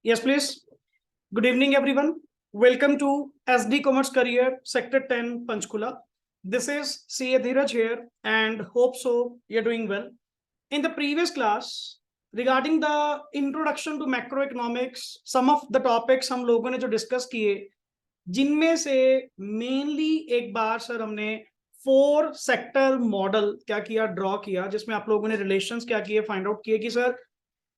Yes, please. Good evening, everyone. Welcome to SD Commerce Career, Sector 10, Panchkula. This is CA Dheeraj here, and hope so you're doing well. In the previous class, regarding the introduction to macroeconomics, some of the topics हम लोगों ने जो discuss किए, जिनमें से mainly एक बार sir हमने 4 sector model क्या किया, ड्रॉ किया, जिसमें आप लोगों ने रिलेशंस क्या किए, फाइंड आउट किए कि सर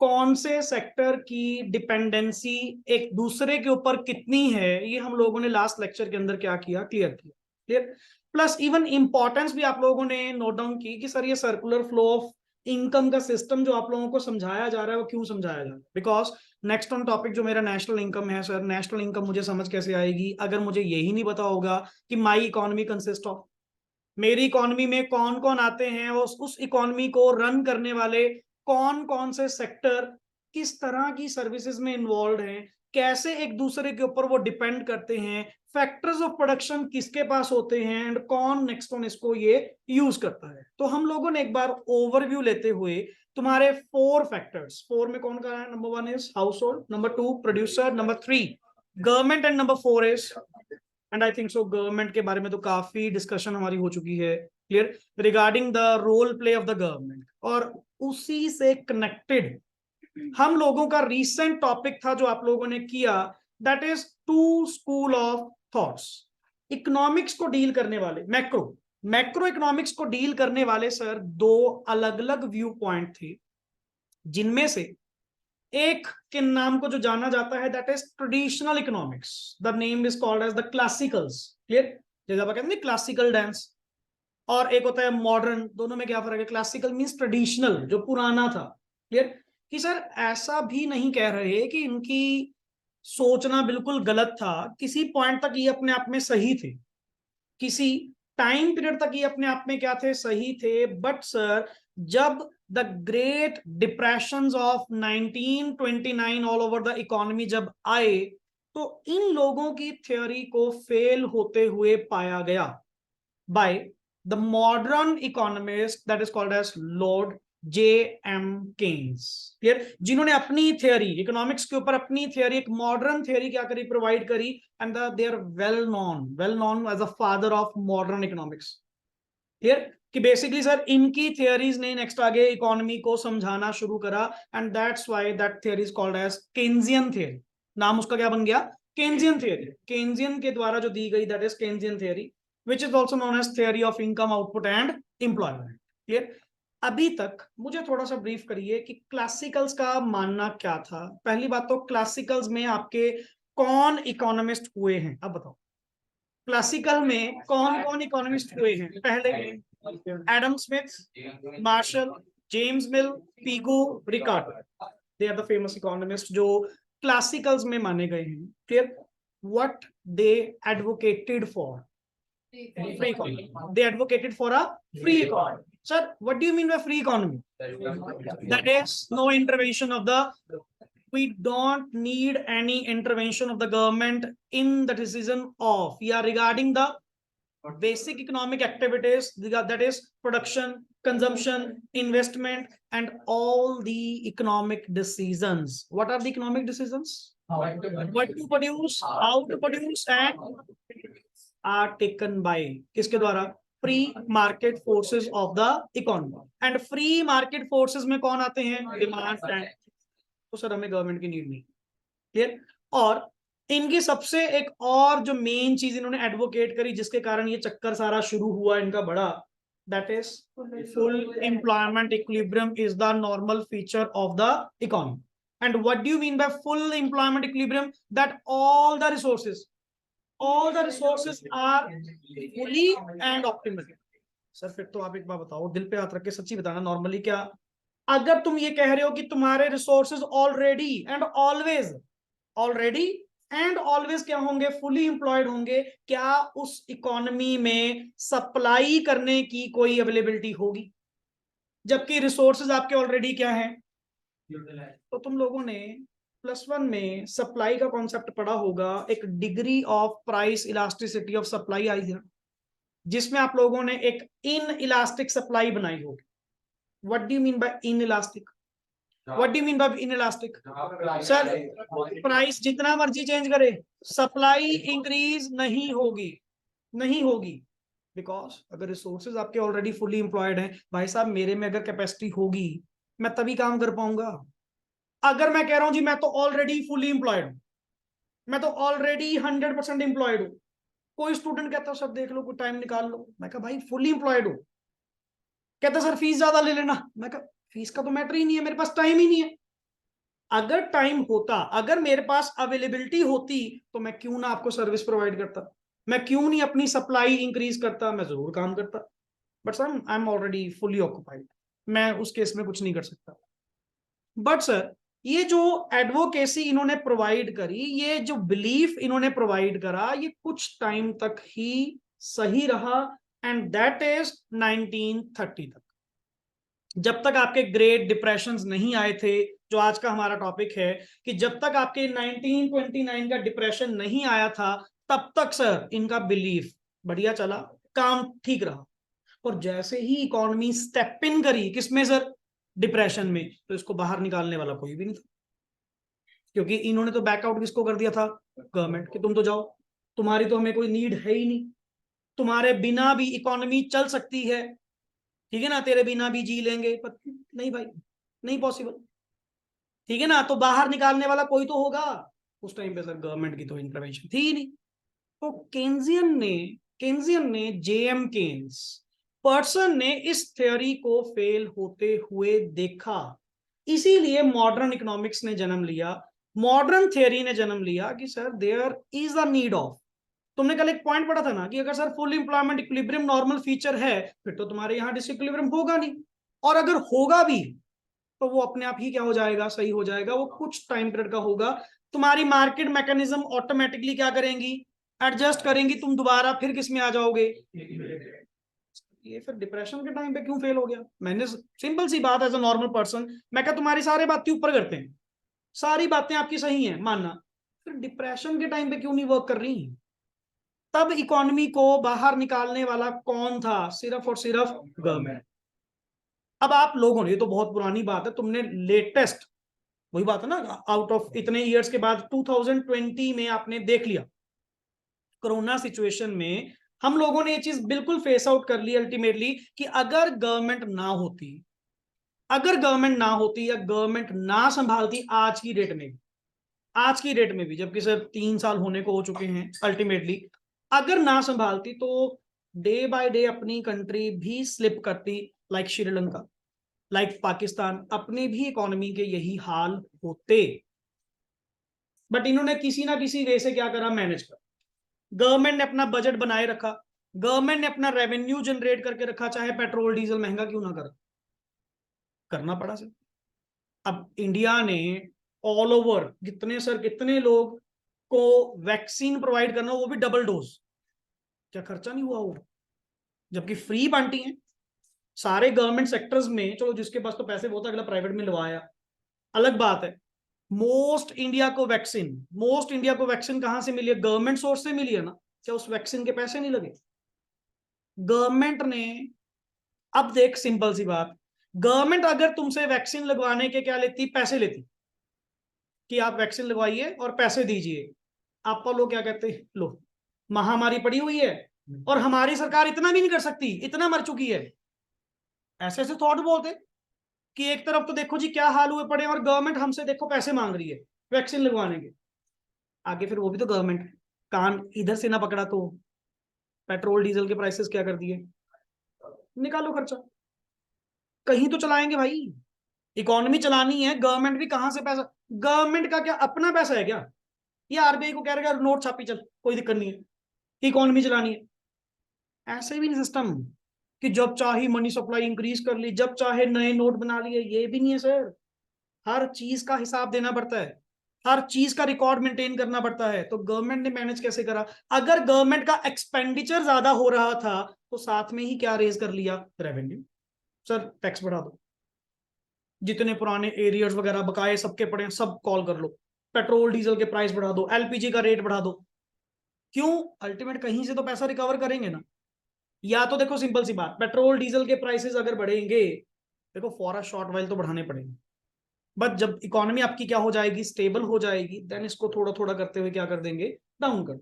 कौन से सेक्टर की डिपेंडेंसी एक दूसरे के ऊपर कितनी है। ये हम लोगों ने लास्ट लेक्चर के अंदर क्या किया, क्लियर किया। क्लियर। प्लस इवन इंपॉर्टेंस भी आप लोगों ने नोट डाउन की कि सर ये सर्कुलर फ्लो ऑफ इनकम का सिस्टम जो आप लोगों को समझाया जा रहा है वो क्यों समझाया जा रहा है। बिकॉज नेक्स्ट ऑन टॉपिक जो मेरा नेशनल इनकम है सर, नेशनल इनकम मुझे समझ कैसे आएगी अगर मुझे यही नहीं पता होगा कि माई इकोनॉमी कंसिस्ट ऑफ, मेरी इकोनॉमी में कौन कौन आते हैं, उस इकोनॉमी को रन करने वाले कौन कौन से सेक्टर किस तरह की सर्विसेज में इन्वॉल्व हैं, कैसे एक दूसरे के ऊपर वो डिपेंड करते हैं, फैक्टर्स ऑफ प्रोडक्शन किसके पास होते हैं एंड कौन नेक्स्ट ऑन इसको ये यूज करता है। तो हम लोगों ने एक बार ओवरव्यू लेते हुए तुम्हारे 4 फैक्टर्स, 4 में कौन कौन है, number 1 is house hold, number 2 producer, number 3 government and number 4 is, and I think so government के बारे में तो काफी डिस्कशन हमारी हो चुकी है, clear, regarding the role play of the government. और उसी से कनेक्टेड हम लोगों का रीसेंट टॉपिक था जो आप लोगों ने किया, that is 2 school of thoughts. Economics को डील करने वाले, मैक्रो इकोनॉमिक्स को डील करने वाले सर 2 अलग अलग व्यू पॉइंट थे, जिनमें से एक के नाम को जो जाना जाता है that is traditional economics, the name is called as the classicals. Clear, जैसे आप कहते हैं क्लासिकल डांस, और एक होता है मॉडर्न। दोनों में क्या फर्क है? क्लासिकल मींस ट्रेडिशनल, जो पुराना था। क्लियर, कि सर ऐसा भी नहीं कह रहे कि इनकी सोचना बिल्कुल गलत था, किसी पॉइंट तक ये अपने आप में सही थे, किसी टाइम पीरियड तक ये अपने आप में क्या थे, सही थे। बट सर जब the great depression of 1929 all over the economy जब आए, तो इन लोगों की थ्योरी को फेल होते हुए पाया गया by the modern economist that is called as lord J.M. Keynes. Clear, जिन्होंने अपनी थ्योरी इकोनॉमिक्स के ऊपर, अपनी थ्योरी, एक मॉडर्न थ्योरी क्या करी, प्रोवाइड करी, and they are well known as a father of modern economics. Clear, कि बेसिकली सर इनकी थियरीज ने नेक्स्ट आगे इकोनॉमी को समझाना शुरू करा, and that's why that theory is called as Keynesian theory. नाम उसका क्या बन गया? Keynesian theory. केन्जियन के द्वारा जो दी गई that is Keynesian theory, which is also known as theory of income, output and employment. Clear, अभी तक मुझे थोड़ा सा ब्रीफ करिए कि क्लासिकल्स का मानना क्या था। पहली बात तो क्लासिकल्स में आपके कौन इकोनॉमिस्ट हुए हैं, अब बताओ क्लासिकल में कौन कौन इकोनॉमिस्ट हुए हैं। पहले Adam Smith, Marshall, James Mill, Pigou, Ricardo, they are the famous economist जो क्लासिकल्स में माने गए हैं। Clear, what they advocated for free economy. They advocated for a free economy. Sir, what do you mean by free economy? That is no intervention of the, we don't need any intervention of the government in the decision of, yeah, regarding the basic economic activities, that is production, consumption, investment, and all the economic decisions. What are the economic decisions? What to produce, how to produce, and are taken by किसके द्वारा? Free market forces of the economy. And free market forces में कौन आते हैं? Demand and. तो sir हमें government की need नहीं। क्लियर, और इनकी सबसे एक और जो मेन चीज इन्होंने एडवोकेट करी, जिसके कारण ये चक्कर सारा शुरू हुआ इनका बड़ा, that is full employment equilibrium is the normal feature of the economy. And what do you mean by full employment equilibrium? That all the resources are fully and optimally. Sir फिर तो आप एक बार बताओ, दिल पे हाथ रख के सच्ची बताना, नॉर्मली क्या, अगर तुम ये कह रहे हो कि तुम्हारे रिसोर्सेज ऑलरेडी एंड ऑलवेज क्या होंगे? फुली एम्प्लॉयड होंगे, क्या उस इकोनॉमी में सप्लाई करने की कोई अवेलेबिलिटी होगी? जबकि रिसोर्सेज आपके ऑलरेडी क्या है? तो तुम लोगों ने +1 में सप्लाई का कॉन्सेप्ट पढ़ा होगा, एक degree of price elasticity of supply आई है, जिसमें आप लोगों ने एक इन इलास्टिक सप्लाई बनाई होगी। What do you mean by in elastic? What do you mean by inelastic? Sir price जितना मर्जी चेंज करे, सप्लाई इंक्रीज नहीं होगी, नहीं होगी। बिकॉज अगर रिसोर्सेज आपके ऑलरेडी फुली एम्प्लॉयड हैं, भाई साहब मेरे में अगर कैपेसिटी होगी मैं तभी काम कर पाऊंगा। अगर मैं कह रहा हूं जी मैं तो ऑलरेडी फुली एम्प्लॉयड हूं, मैं तो ऑलरेडी 100% एम्प्लॉयड हूं, कोई स्टूडेंट कहता सर देख लो कोई टाइम निकाल लो, मैं कहा भाई फुली एम्प्लॉयड हूं, कहता सर फीस ज्यादा ले लेना, मैं कहा फीस का तो मैटर ही नहीं है, मेरे पास टाइम ही नहीं है। अगर टाइम होता, अगर मेरे पास अवेलेबिलिटी होती तो मैं क्यों ना आपको सर्विस प्रोवाइड करता, मैं क्यों नहीं अपनी सप्लाई इंक्रीज करता, मैं जरूर काम करता। But sir I am already fully occupied, मैं उस केस में कुछ नहीं कर सकता। बट सर ये जो एडवोकेसी इन्होंने प्रोवाइड करी, ये जो बिलीफ इन्होंने प्रोवाइड करा, ये कुछ टाइम तक ही सही रहा, एंड दैट इज 1930 तक, जब तक आपके ग्रेट डिप्रेशंस नहीं आए थे, जो आज का हमारा टॉपिक है, कि जब तक आपके 1929 का डिप्रेशन नहीं आया था, तब तक सर इनका बिलीफ बढ़िया चला, काम ठीक रहा। और जैसे ही इकोनॉमी स्टेप इन करी किसमें सर, डिप्रेशन में, तो इसको बाहर निकालने वाला कोई भी नहीं था, क्योंकि इन्होंने तो बैकआउट किसको कर दिया था, गवर्नमेंट, कि तुम तो जाओ, तुम्हारी तो हमें कोई नीड है ही नहीं, तुम्हारे बिना भी इकोनॉमी चल सकती है, ठीक है ना, तेरे बिना भी जी लेंगे, पर नहीं भाई, नहीं पॉसिबल, ठीक है ना, तो बाहर निकालने वाला कोई तो होगा। उस टाइम पे सर गवर्नमेंट की तो इंटरवेंशन थी ही नहीं। तो केन्जियन ने जेएम केन्स पर्सन ने इस थ्योरी को फेल होते हुए देखा, इसीलिए मॉडर्न इकोनॉमिक्स ने जन्म लिया, मॉडर्न थ्योरी ने जन्म लिया कि sir there is a need of, तुमने कल एक पॉइंट पढ़ा था ना कि अगर sir full employment equilibrium normal feature है, फिर तो तुम्हारे यहाँ डिसइक्विलिब्रियम होगा नहीं, और अगर होगा भी तो वो अपने आप ही क्या हो जाएगा, सही हो जाएगा, वो कुछ टाइम पीरियड का होगा, तुम्हारी मार्केट मैकेनिज्म ऑटोमेटिकली क्या करेंगी, एडजस्ट करेंगी, तुम दोबारा फिर किस में आ जाओगे। ये फिर डिप्रेशन के टाइम पे क्यों फेल हो गया, मैंने सिंपल सी बात, एज अ नॉर्मल पर्सन मैं क्या तुम्हारी सारी बातें ऊपर करते हैं, सारी बातें आपकी सही हैं मानना, फिर डिप्रेशन के टाइम पे क्यों नहीं वर्क कर रही। तब इकोनॉमी को बाहर निकालने वाला कौन था, सिर्फ और सिर्फ गवर्नमेंट। अब आप लोगों ने, ये तो बहुत पुरानी बात है, तुमने लेटेस्ट, वही बात है ना, आउट ऑफ इतने इयर्स के बाद 2020 में आपने देख लिया, कोरोना सिचुएशन में हम लोगों ने ये चीज बिल्कुल फेस आउट कर ली अल्टीमेटली, कि अगर गवर्नमेंट ना होती, अगर गवर्नमेंट ना होती या गवर्नमेंट ना संभालती, आज की डेट में, आज की डेट में भी, जबकि सर 3 साल होने को हो चुके हैं अल्टीमेटली, अगर ना संभालती तो डे बाय डे अपनी कंट्री भी स्लिप करती, लाइक श्रीलंका, लाइक पाकिस्तान, अपने भी इकोनॉमी के यही हाल होते। बट इन्होंने किसी ना किसी वे से क्या करा, मैनेज कर, गवर्नमेंट ने अपना बजट बनाए रखा, गवर्नमेंट ने अपना रेवेन्यू जनरेट करके रखा, चाहे पेट्रोल डीजल महंगा क्यों ना कर, करना पड़ा सर। अब इंडिया ने ऑल ओवर कितने सर, कितने लोग को वैक्सीन प्रोवाइड करना, वो भी डबल डोज, क्या खर्चा नहीं हुआ वो, जबकि फ्री बांटी है सारे गवर्नमेंट सेक्टर्स में। चलो जिसके पास तो पैसे बहुत, अगला प्राइवेट में लवाया, अलग बात है। मोस्ट इंडिया को वैक्सीन कहां से मिली है, गवर्नमेंट सोर्स से मिली है ना, क्या उस वैक्सीन के पैसे नहीं लगे गवर्नमेंट ने। अब देख सिंपल सी बात, गवर्नमेंट अगर तुमसे वैक्सीन लगवाने के क्या लेती, पैसे लेती, कि आप वैक्सीन लगवाइए और पैसे दीजिए, आप लोग क्या कहते, लो महामारी पड़ी हुई है और हमारी सरकार इतना भी नहीं कर सकती, इतना मर चुकी है, ऐसे ऐसे थॉट बोलते, कि एक तरफ तो देखो जी क्या हाल हुए पड़े और गवर्नमेंट हमसे देखो पैसे मांग रही है वैक्सीन लगवाने के, आगे फिर वो भी तो गवर्नमेंट, कान इधर से ना पकड़ा तो पेट्रोल डीजल के प्राइसेस क्या कर दिए, निकालो खर्चा, कहीं तो चलाएंगे भाई, इकोनॉमी चलानी है, गवर्नमेंट भी कहां से पैसा, गवर्नमेंट का क्या अपना पैसा है क्या, ये आरबीआई को कह रहा है नोट छापी चल, कोई दिक्कत नहीं है, इकोनॉमी चलानी है। ऐसे भी नहीं सिस्टम कि जब चाहे मनी सप्लाई इंक्रीज कर ली, जब चाहे नए नोट बना लिए, ये भी नहीं है सर, हर चीज का हिसाब देना पड़ता है, हर चीज का रिकॉर्ड मेंटेन करना पड़ता है। तो गवर्नमेंट ने मैनेज कैसे करा, अगर गवर्नमेंट का एक्सपेंडिचर ज्यादा हो रहा था तो साथ में ही क्या रेज कर लिया, रेवेन्यू, सर टैक्स बढ़ा दो, जितने पुराने एरियर्स वगैरह बकाए सबके पड़े सब कॉल कर लो, पेट्रोल डीजल के प्राइस बढ़ा दो, एलपीजी का रेट बढ़ा दो, क्यों, अल्टीमेट कहीं से तो पैसा रिकवर करेंगे ना। या तो देखो सिंपल सी बात, पेट्रोल डीजल के प्राइसेस अगर बढ़ेंगे, देखो फॉर अ शॉर्ट वाइल तो बढ़ाने पड़ेंगे, बट जब इकोनॉमी आपकी क्या हो जाएगी, स्टेबल हो जाएगी, देन इसको थोड़ा थोड़ा करते हुए क्या कर देंगे, डाउन कर,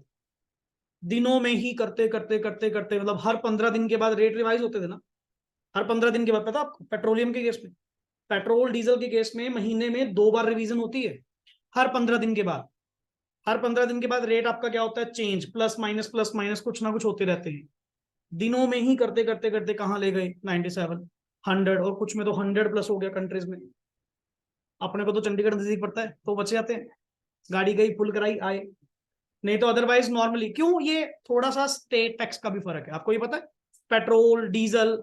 दिनों में ही करते करते करते करते, मतलब हर 15 दिन के बाद रेट रिवाइज होते थे ना, हर 15 दिन के बाद। पता आपको पेट्रोलियम के केस में, पेट्रोल डीजल के केस में महीने में 2 बार रिवीजन होती है, हर 15 दिन के बाद। हर 15 दिन के बाद रेट आपका क्या होता है, चेंज, प्लस माइनस कुछ ना कुछ होते रहते हैं। दिनों में ही करते करते करते कहाँ ले गए, 97, 100, और कुछ में तो 100+ हो गया कंट्रीज में। अपने को तो चंडीगढ़ नजदीक पड़ता है तो बचे जाते हैं, गाड़ी गई, फुल कराई, आए। नहीं तो अदरवाइज नॉर्मली क्यों, ये थोड़ा सा स्टेट टैक्स का भी फर्क है, आपको ये पता है। पेट्रोल डीजल,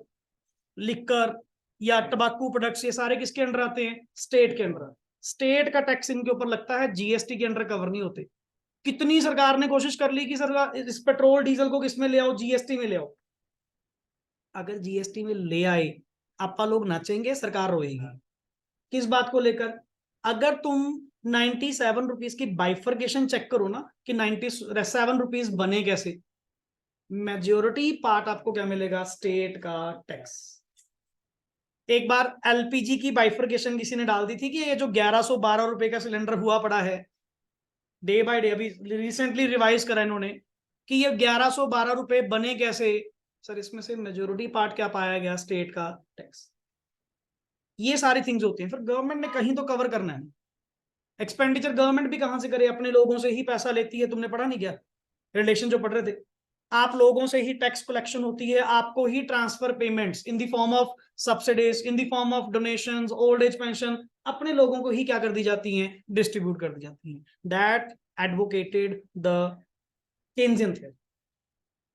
लिकर या टबाकू प्रोडक्ट्स, ये सारे किसके अंडर आते हैं, स्टेट के अंडर। स्टेट का टैक्स इनके ऊपर लगता है, जीएसटी के अंडर कवर नहीं होते। कितनी सरकार ने कोशिश कर ली कि सरकार इस पेट्रोल डीजल को किसमें ले आओ, जीएसटी में ले आओ। अगर जीएसटी में ले आए, आपा लोग नाचेंगे, सरकार रोएगी। किस बात को लेकर, अगर तुम 97 रुपीज की बाइफर्केशन चेक करो ना, कि 97 रुपीज बने कैसे, मेजोरिटी पार्ट आपको क्या मिलेगा, स्टेट का टैक्स। एक बार एलपीजी की बाइफर्केशन किसी ने डाल दी थी कि ये जो 1112 रुपए का सिलेंडर हुआ पड़ा है, डे बाय डे, अभी रिसेंटली रिवाइज करा इन्होंने, कि ये 1112 रुपए बने कैसे। सर इसमें से मेजोरिटी पार्ट क्या पाया गया, स्टेट का टैक्स। ये सारी थिंग्स होती हैं, फिर गवर्नमेंट ने कहीं तो कवर करना है। एक्सपेंडिचर गवर्नमेंट भी कहां से करे, अपने लोगों से ही पैसा लेती है, तुमने पढ़ा नहीं क्या, रिलेशन जो पढ़ रहे थे। आप लोगों से ही टैक्स कलेक्शन होती है, आपको ही transfer payments in the form of subsidies, in the form of donations, old age pension, अपने लोगों को ही क्या कर दी जाती हैं, डिस्ट्रीब्यूट कर दी जाती हैं। That advocated the Keynesian theory.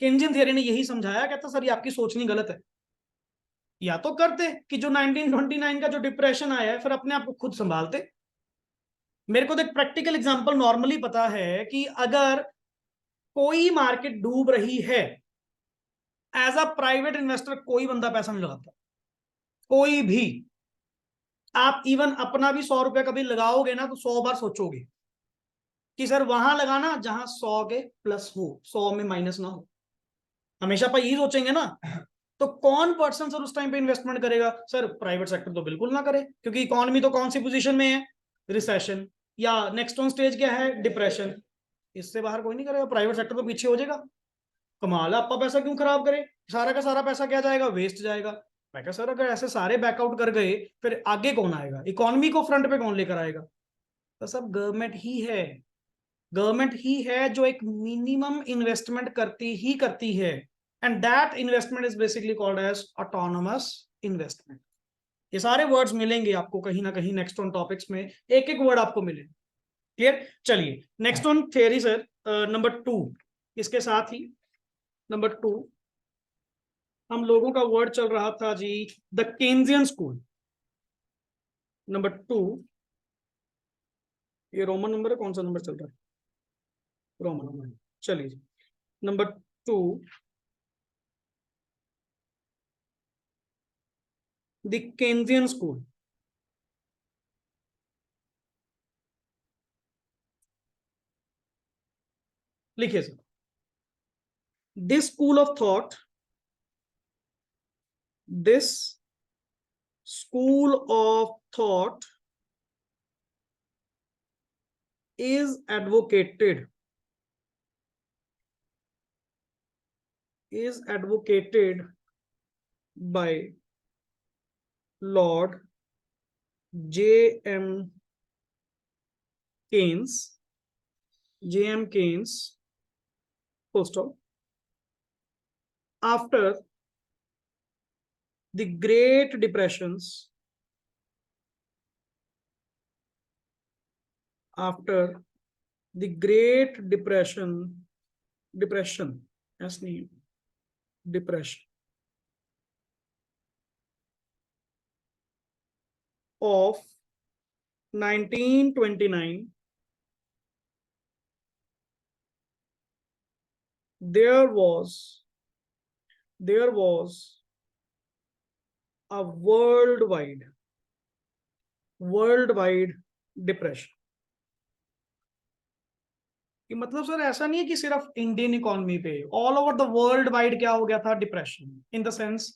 Keynesian theory ने यही समझाया, कहता सर ये आपकी सोचनी गलत है। या तो करते कि जो 1929 का जो डिप्रेशन आया है, फिर अपने आप को खुद संभालते। मेरे को तो एक प्रैक्टिकल एग्जांपल नॉर्मली पता है कि अगर कोई मार्केट डूब रही है, एज अ प्राइवेट इन्वेस्टर कोई बंदा पैसा नहीं लगाता, कोई भी। आप इवन अपना भी 100 रुपया कभी लगाओगे ना, तो 100 बार सोचोगे कि सर वहां लगाना जहां 100 के प्लस हो, 100 में माइनस ना हो। हमेशा पर यही सोचेंगे ना। तो कौन पर्सन सर उस टाइम पे इन्वेस्टमेंट करेगा, सर प्राइवेट सेक्टर तो बिल्कुल ना करे, क्योंकि इकोनॉमी तो कौन सी पोजीशन में है, रिसेशन, या नेक्स्ट ऑन स्टेज क्या है, डिप्रेशन। इससे बाहर कोई नहीं करेगा, प्राइवेट सेक्टर तो पीछे हो जाएगा। कमाल है, आपका पैसा क्यों खराब करे, सारा का सारा पैसा क्या जाएगा, वेस्ट जाएगा। मैं कहा सर अगर ऐसे सारे बैकआउट कर गए, फिर आगे कौन आएगा, इकोनॉमी को फ्रंट पे कौन लेकर आएगा। तो सब गवर्नमेंट ही है, गवर्नमेंट ही है जो एक मिनिमम इन्वेस्टमेंट करती है। And that investment is basically called as autonomous investment. ये सारे वर्ड्स मिलेंगे आपको कहीं ना कहीं नेक्स्ट ऑन टॉपिक्स में, एक एक वर्ड आपको मिले। क्लियर, चलिए next on theory sir, number 2। इसके साथ ही नंबर 2 हम लोगों का वर्ड चल रहा था जी, द केन्जियन स्कूल। नंबर 2, ये रोमन नंबर है, कौन सा नंबर चल रहा है, रोमन। चलिए नंबर 2, द केन्जियन स्कूल। लिखिए sir, this school of thought, this school of thought is advocated by Lord J.M. Keynes, full stop, after the Great Depressions, after the Great Depression, as name, depression of 1929, there was a worldwide depression। कि मतलब sir ऐसा नहीं है कि सिर्फ Indian economy पे, all over the world wide क्या हो गया था, depression. In the sense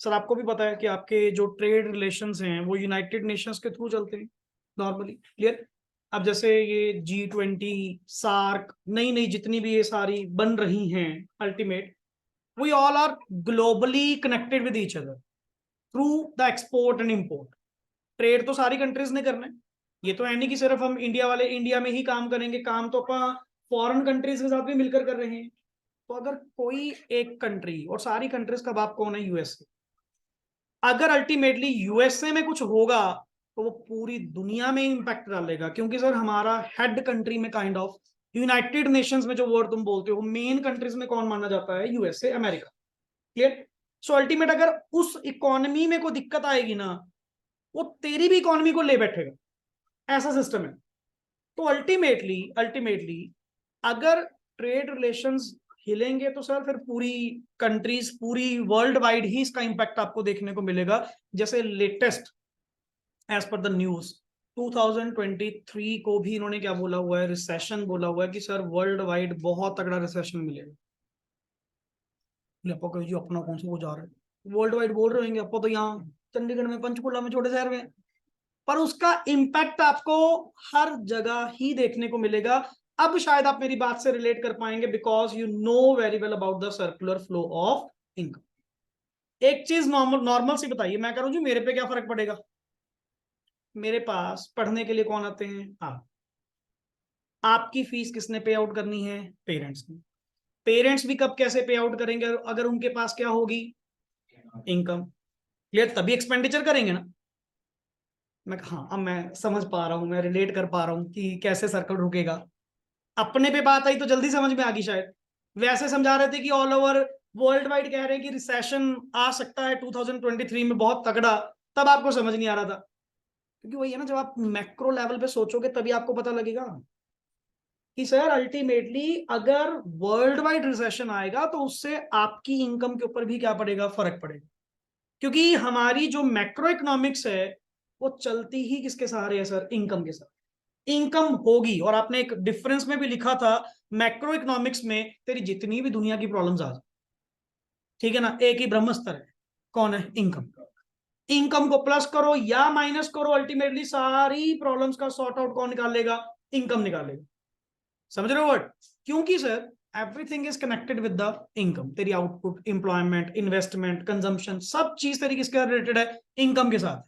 sir आपको भी पता है कि आपके जो ट्रेड रिलेशंस हैं वो यूनाइटेड नेशंस के थ्रू चलते हैं, नॉर्मली। क्लियर? अब जैसे ये G20, सार्क, नई नई जितनी भी ये सारी बन रही हैं, ultimate we all are globally connected with each other through the export and import. Trade तो सारी कंट्रीज ने करना है। ये तो है नहीं कि सिर्फ हम इंडिया वाले इंडिया में ही काम करेंगे, काम तो अपन फॉरेन कंट्रीज के साथ भी मिलकर कर रहे हैं। तो अगर कोई एक कंट्री, और सारी कंट्रीज का बाप कौन है? यूएसए। अगर अल्टीमेटली यूएसए में कुछ होगा तो वो पूरी दुनिया में इम्पैक्ट डालेगा, क्योंकि सर हमारा हेड कंट्री में काइंड ऑफ यूनाइटेड नेशंस में जो वर्ड तुम बोलते हो, मेन कंट्रीज में कौन माना जाता है? USA, America. क्लियर? सो अल्टीमेट अगर उस इकोनॉमी में कोई दिक्कत आएगी ना, वो तेरी भी इकोनॉमी को ले बैठेगा। ऐसा सिस्टम है। तो अल्टीमेटली अल्टीमेटली अगर ट्रेड रिलेशंस हिलेंगे तो सर फिर पूरी कंट्रीज, पूरी वर्ल्ड वाइड ही इसका इंपैक्ट आपको देखने को मिलेगा। जैसे latest as per the news 2023 को भी इन्होंने क्या बोला हुआ है? रिसेशन बोला हुआ है कि सर वर्ल्ड वाइड बहुत तगड़ा रिसेशन मिलेगा। जी अपना कौन सा वो जा रहा है? वर्ल्ड वाइड बोल रहे होंगे, आपको तो यहाँ चंडीगढ़ में, पंचकुला में, छोटे शहर में, पर उसका इंपैक्ट आपको हर जगह ही देखने को मिलेगा। अब शायद आप मेरी बात से रिलेट कर पाएंगे, because you know very well about the circular flow of income. एक चीज नॉर्मल नॉर्मल सी बताइए, मैं करूं जी, मेरे पे क्या फर्क पड़ेगा? मेरे पास पढ़ने के लिए कौन आते हैं? आप। आपकी फीस किसने पे आउट करनी है? पेरेंट्स ने। पेरेंट्स भी कब कैसे पे आउट करेंगे? अगर उनके पास क्या होगी? इनकम। क्लियर? तभी एक्सपेंडिचर करेंगे ना। मैं हाँ, अब मैं समझ पा रहा हूं, मैं रिलेट कर पा रहा हूं कि कैसे सर्कल रुकेगा। अपने पे बात आई तो जल्दी समझ में आ गई शायद। वैसे समझा रहे थे कि ऑल ओवर वर्ल्ड वाइड कह रहे हैं कि रिसेशन आ सकता है 2023 में बहुत तगड़ा, तब आपको समझ नहीं आ रहा था। क्योंकि वही है ना, जब आप मैक्रो लेवल पे सोचोगे तभी आपको पता लगेगा कि सर अल्टीमेटली अगर वर्ल्ड वाइड रिसेशन आएगा तो उससे आपकी इनकम के ऊपर भी क्या पड़ेगा? फर्क पड़ेगा। क्योंकि हमारी जो मैक्रो इकोनॉमिक्स है वो चलती ही किसके सहारे है सर? इनकम के साथ। इनकम होगी, और आपने एक डिफरेंस में भी लिखा था मैक्रो इकोनॉमिक्स में, तेरी जितनी भी दुनिया की प्रॉब्लम्स आ जाए, ठीक है ना, एक ही ब्रह्म स्तर है, कौन है? इनकम। इनकम को प्लस करो या माइनस करो, अल्टीमेटली सारी प्रॉब्लम्स का सॉर्ट आउट कौन निकालेगा? इनकम निकालेगा। समझ रहे हो वर्ड? क्योंकि sir everything is connected with the income. तेरी आउटपुट, इंप्लॉयमेंट, इन्वेस्टमेंट, कंजम्पशन, सब चीज तेरी किसके रिलेटेड है? इनकम के साथ।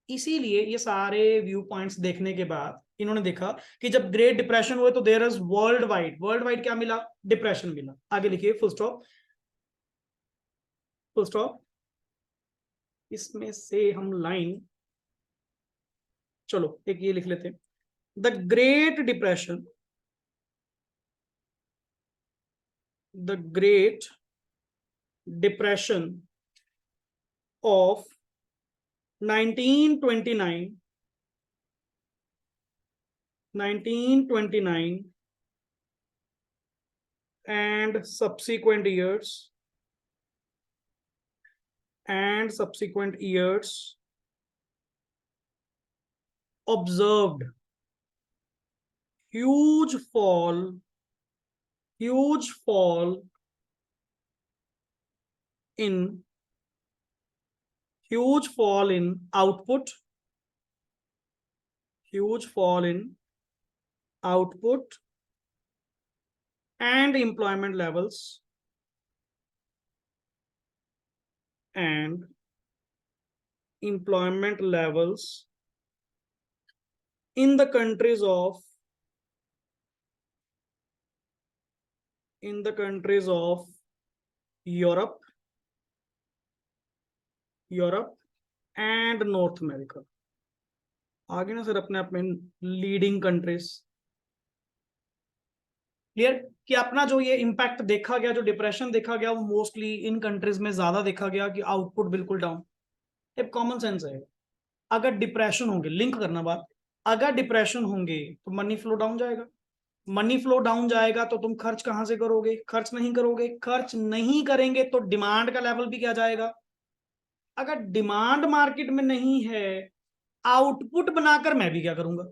इसीलिए ये सारे व्यू पॉइंट्स देखने के बाद इन्होंने देखा कि जब ग्रेट डिप्रेशन हुए तो देयर इज वर्ल्ड वाइड क्या मिला? डिप्रेशन मिला। आगे लिखिए, फुल स्टॉप, फुल स्टॉप। इसमें से हम लाइन, चलो एक ये लिख लेते हैं, the great depression, the great depression of 1929 and subsequent years observed huge fall in output, huge fall in output and employment levels, and employment levels in the countries of Europe and north America. आगे ना sir अपने आप में leading countries. Clear? कि अपना जो ये impact देखा गया, जो डिप्रेशन देखा गया, वो मोस्टली इन कंट्रीज में ज्यादा देखा गया कि आउटपुट बिल्कुल डाउन। एक कॉमन सेंस है, अगर डिप्रेशन होंगे, लिंक करना बात, अगर डिप्रेशन होंगे तो मनी फ्लो डाउन जाएगा। मनी फ्लो डाउन जाएगा तो तुम खर्च कहां से करोगे? खर्च नहीं करोगे। खर्च नहीं करेंगे तो डिमांड का लेवल भी क्या जाएगा? अगर डिमांड मार्केट में नहीं है, आउटपुट बनाकर मैं भी क्या करूंगा?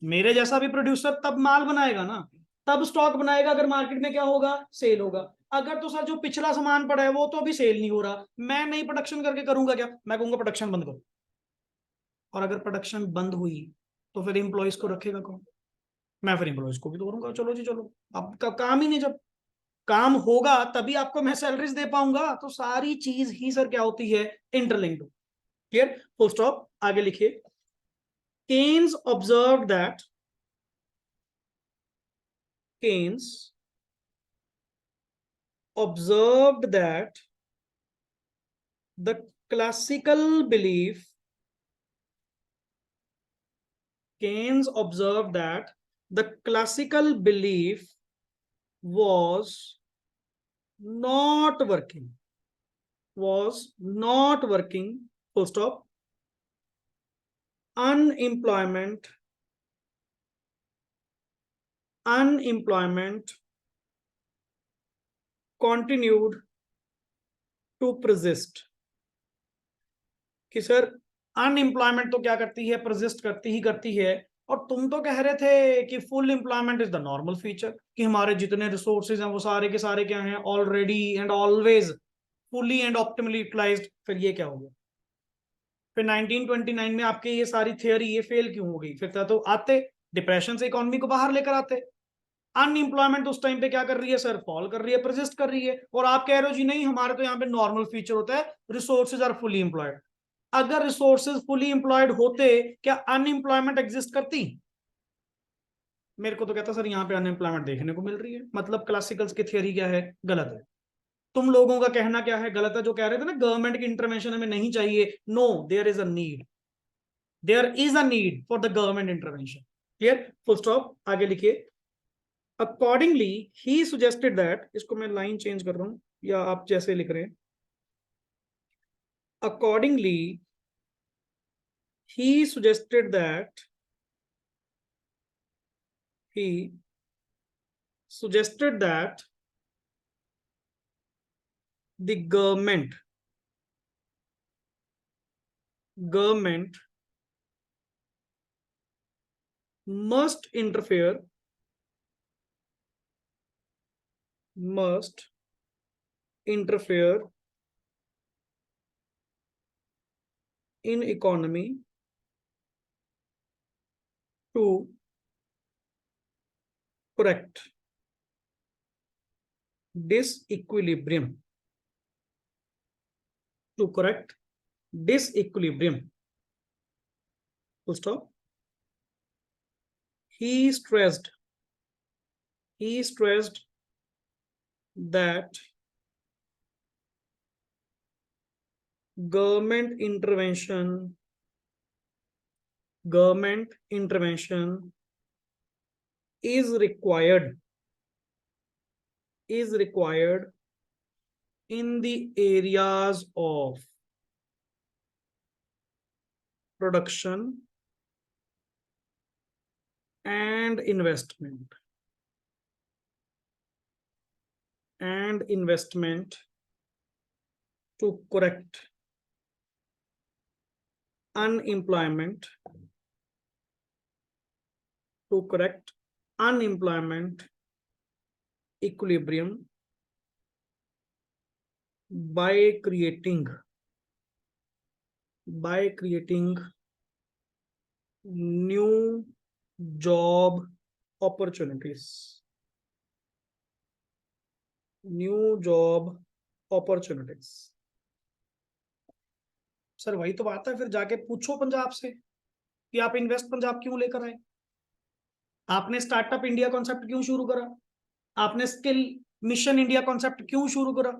मेरे जैसा भी प्रोड्यूसर तब माल बनाएगा ना, तब स्टॉक बनाएगा अगर मार्केट में क्या होगा? सेल होगा। अगर तो सर जो पिछला सामान पड़ा है वो तो अभी सेल नहीं हो रहा, मैं नई प्रोडक्शन करके करूंगा क्या? मैं कहूंगा प्रोडक्शन बंद करो। और अगर प्रोडक्शन बंद हुई तो फिर एम्प्लॉयज को रखेगा कौन? मैं फिर एम्प्लॉयज को भी तो करूंगा, चलो जी चलो। अब काम ही नहीं, जब काम होगा तभी आपको मैं सैलरीज दे पाऊंगा। तो सारी चीज ही सर क्या होती है, इंटरलिंक्ड। Clear, full stop. आगे लिखिए, Keynes observe that, Keynes observed that the classical belief, Keynes observed that the classical belief was not working, was not working, full stop. Unemployment, unemployment continued to persist. कि sir unemployment तो क्या करती है, प्रजिस्ट करती ही करती है। और तुम तो कह रहे थे कि full employment is the normal feature, कि हमारे जितने रिसोर्सेज हैं वो सारे के सारे क्या हैं, already and always fully and optimally utilized. फिर ये क्या हो गया? फिर 1929 में आपके ये सारी थियोरी ये फेल क्यों हो गई? फिर तो आते डिप्रेशन से इकोनॉमी को बाहर लेकर आते। अनएम्प्लॉयमेंट उस टाइम पे क्या कर रही है सर, फॉल कर रही है, प्रजिस्ट कर रही है। और आप कह रहे हो जी नहीं, हमारे तो यहाँ पे नॉर्मल फीचर होता है, रिसोर्सेज आर फुली एम्प्लॉयड। अगर रिसोर्सेज फुली एम्प्लॉयड होते, क्या अनएम्प्लॉयमेंट एग्जिस्ट करती? मेरे को तो कहता सर यहाँ पे अनएम्प्लॉयमेंट देखने को मिल रही है, मतलब क्लासिकल्स की थियरी क्या है, गलत है। तुम लोगों का कहना क्या है, गलत है। जो कह रहे थे ना गवर्नमेंट की इंटरवेंशन हमें नहीं चाहिए, no, there is a need, there is a need for the government intervention. Clear, full stop. आगे लिखिए, अकॉर्डिंगली ही सुजेस्टेड दैट, इसको मैं लाइन चेंज कर रहा हूं या आप जैसे लिख रहे हैं, accordingly he suggested that, he suggested that the government must interfere, must interfere in economy to correct disequilibrium, to correct disequilibrium. Full stop. He stressed that government intervention is required in the areas of production and investment to correct unemployment, equilibrium by creating new job opportunities, sir वही तो बात है। फिर जाके पूछो पंजाब से कि आप इन्वेस्ट पंजाब क्यों लेकर आए, आपने स्टार्टअप इंडिया कॉन्सेप्ट क्यों शुरू करा, आपने स्किल मिशन इंडिया कॉन्सेप्ट क्यों शुरू करा?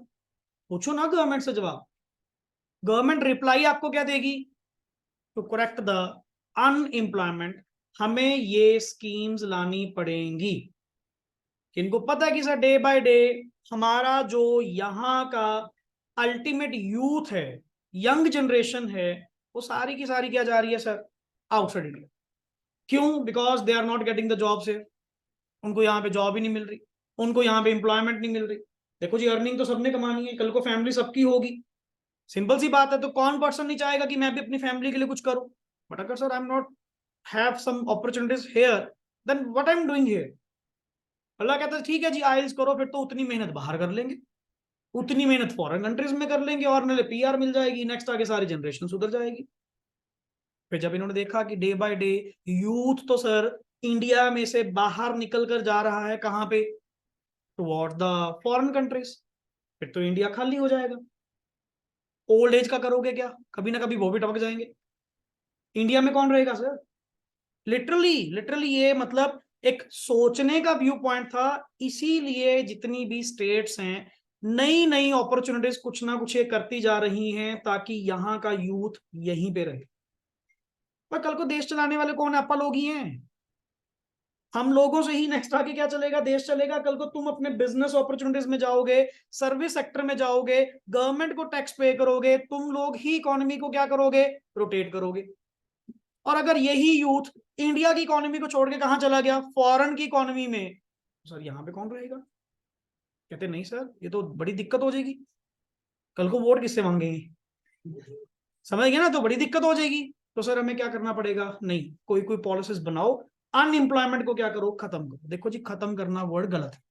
पूछो ना गवर्नमेंट से जवाब। गवर्नमेंट रिप्लाई आपको क्या देगी? टू करेक्ट द अनएम्प्लॉयमेंट हमें ये स्कीम्स लानी पड़ेंगी। किनको पता है कि सर डे बाय डे हमारा जो यहाँ का अल्टीमेट यूथ है, यंग जनरेशन है, वो सारी की सारी क्या जा रही है सर, आउटसाइड इंडिया। क्यों? Because they are not getting the job से, उनको यहाँ पे जॉब ही नहीं मिल रही, उनको यहाँ पे एम्प्लॉयमेंट नहीं मिल रही। देखो जी, अर्निंग तो सबने कमानी है, कल को फैमिली सबकी होगी, सिंपल सी बात है। तो कौन पर्सन नहीं चाहेगा कि मैं भी अपनी फैमिली के लिए कुछ करूं? बट अगर sir I am not have some opportunities here, then what I am doing here? Allah कहता है ठीक है जी आइल्स करो, फिर तो उतनी मेहनत बाहर कर लेंगे, उतनी मेहनत फॉरेन कंट्रीज में कर लेंगे, और पीआर मिल जाएगी, नेक्स्ट आगे सारी जनरेशन सुधर जाएगी। फिर जब इन्होंने देखा कि डे बाय डे यूथ तो सर इंडिया में से बाहर निकल कर जा रहा है, कहाँ पे, टुवर्ड द फॉरेन कंट्रीज, फिर तो इंडिया खाली हो जाएगा। ओल्ड एज का करोगे क्या, कभी ना कभी वो भी टपक जाएंगे। इंडिया में कौन रहेगा सर? लिटरली लिटरली ये मतलब एक सोचने का व्यू पॉइंट था। इसीलिए जितनी भी स्टेट्स हैं, नई नई अपॉर्चुनिटीज कुछ ना कुछ ये करती जा रही हैं ताकि यहाँ का यूथ यहीं पे रहे। पर कल को देश चलाने वाले कौन है? अपन लोग ही हैं। हम लोगों से ही नेक्स्ट आके क्या चलेगा? देश चलेगा। कल को तुम अपने बिजनेस अपॉर्चुनिटीज में जाओगे, सर्विस सेक्टर में जाओगे, गवर्नमेंट को टैक्स पे करोगे, तुम लोग ही इकोनॉमी को क्या करोगे? रोटेट करोगे। और अगर यही यूथ इंडिया की इकोनॉमी को छोड़ के कहां चला गया? फॉरेन की इकोनॉमी में, सर यहाँ पे कौन रहेगा? कहते नहीं सर ये तो बड़ी दिक्कत हो जाएगी, कल को वोट किससे मांगेंगे? समझ गए ना? तो बड़ी दिक्कत हो जाएगी। तो सर हमें क्या करना पड़ेगा? नहीं, कोई कोई पॉलिसीज बनाओ, अनएम्प्लॉयमेंट को क्या करो? खत्म करो। देखो जी, खत्म करना वर्ड गलत है।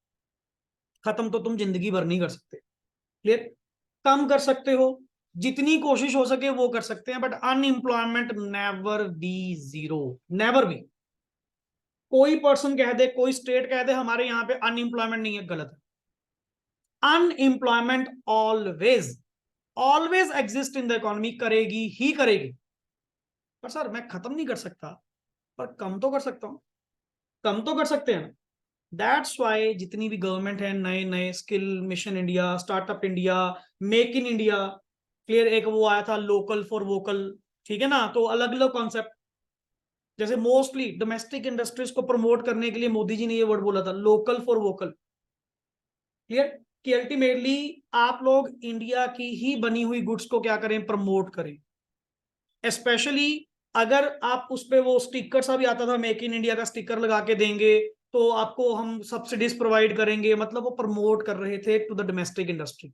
खत्म तो तुम जिंदगी भर नहीं कर सकते, क्लियर? कम कर सकते हो, जितनी कोशिश हो सके वो कर सकते हैं, but unemployment never be zero, never be. कोई पर्सन कह दे, कोई स्टेट कह दे हमारे यहाँ पे अनएम्प्लॉयमेंट नहीं है, गलत है। Unemployment always always exist in the economy, करेगी ही करेगी। पर सर मैं खत्म नहीं कर सकता, पर कम तो कर सकता हूं, कम तो कर सकते हैं ना। दैट्स वाई जितनी भी गवर्नमेंट है, नए नए skill mission India, startup India, make in India, clear, एक वो आया था लोकल फॉर वोकल, ठीक है ना? तो अलग अलग कॉन्सेप्ट, जैसे मोस्टली डोमेस्टिक इंडस्ट्रीज को प्रमोट करने के लिए मोदी जी ने ये वर्ड बोला था, लोकल फॉर वोकल, क्लियर, कि अल्टीमेटली आप लोग इंडिया की ही बनी हुई गुड्स को क्या करें? प्रमोट करें। स्पेशली अगर आप उस पे वो स्टिकर सा भी आता था, मेक इन इंडिया का स्टिकर लगा के देंगे तो आपको हम सब्सिडीज प्रोवाइड करेंगे, मतलब वो प्रमोट कर रहे थे टू द डोमेस्टिक इंडस्ट्री।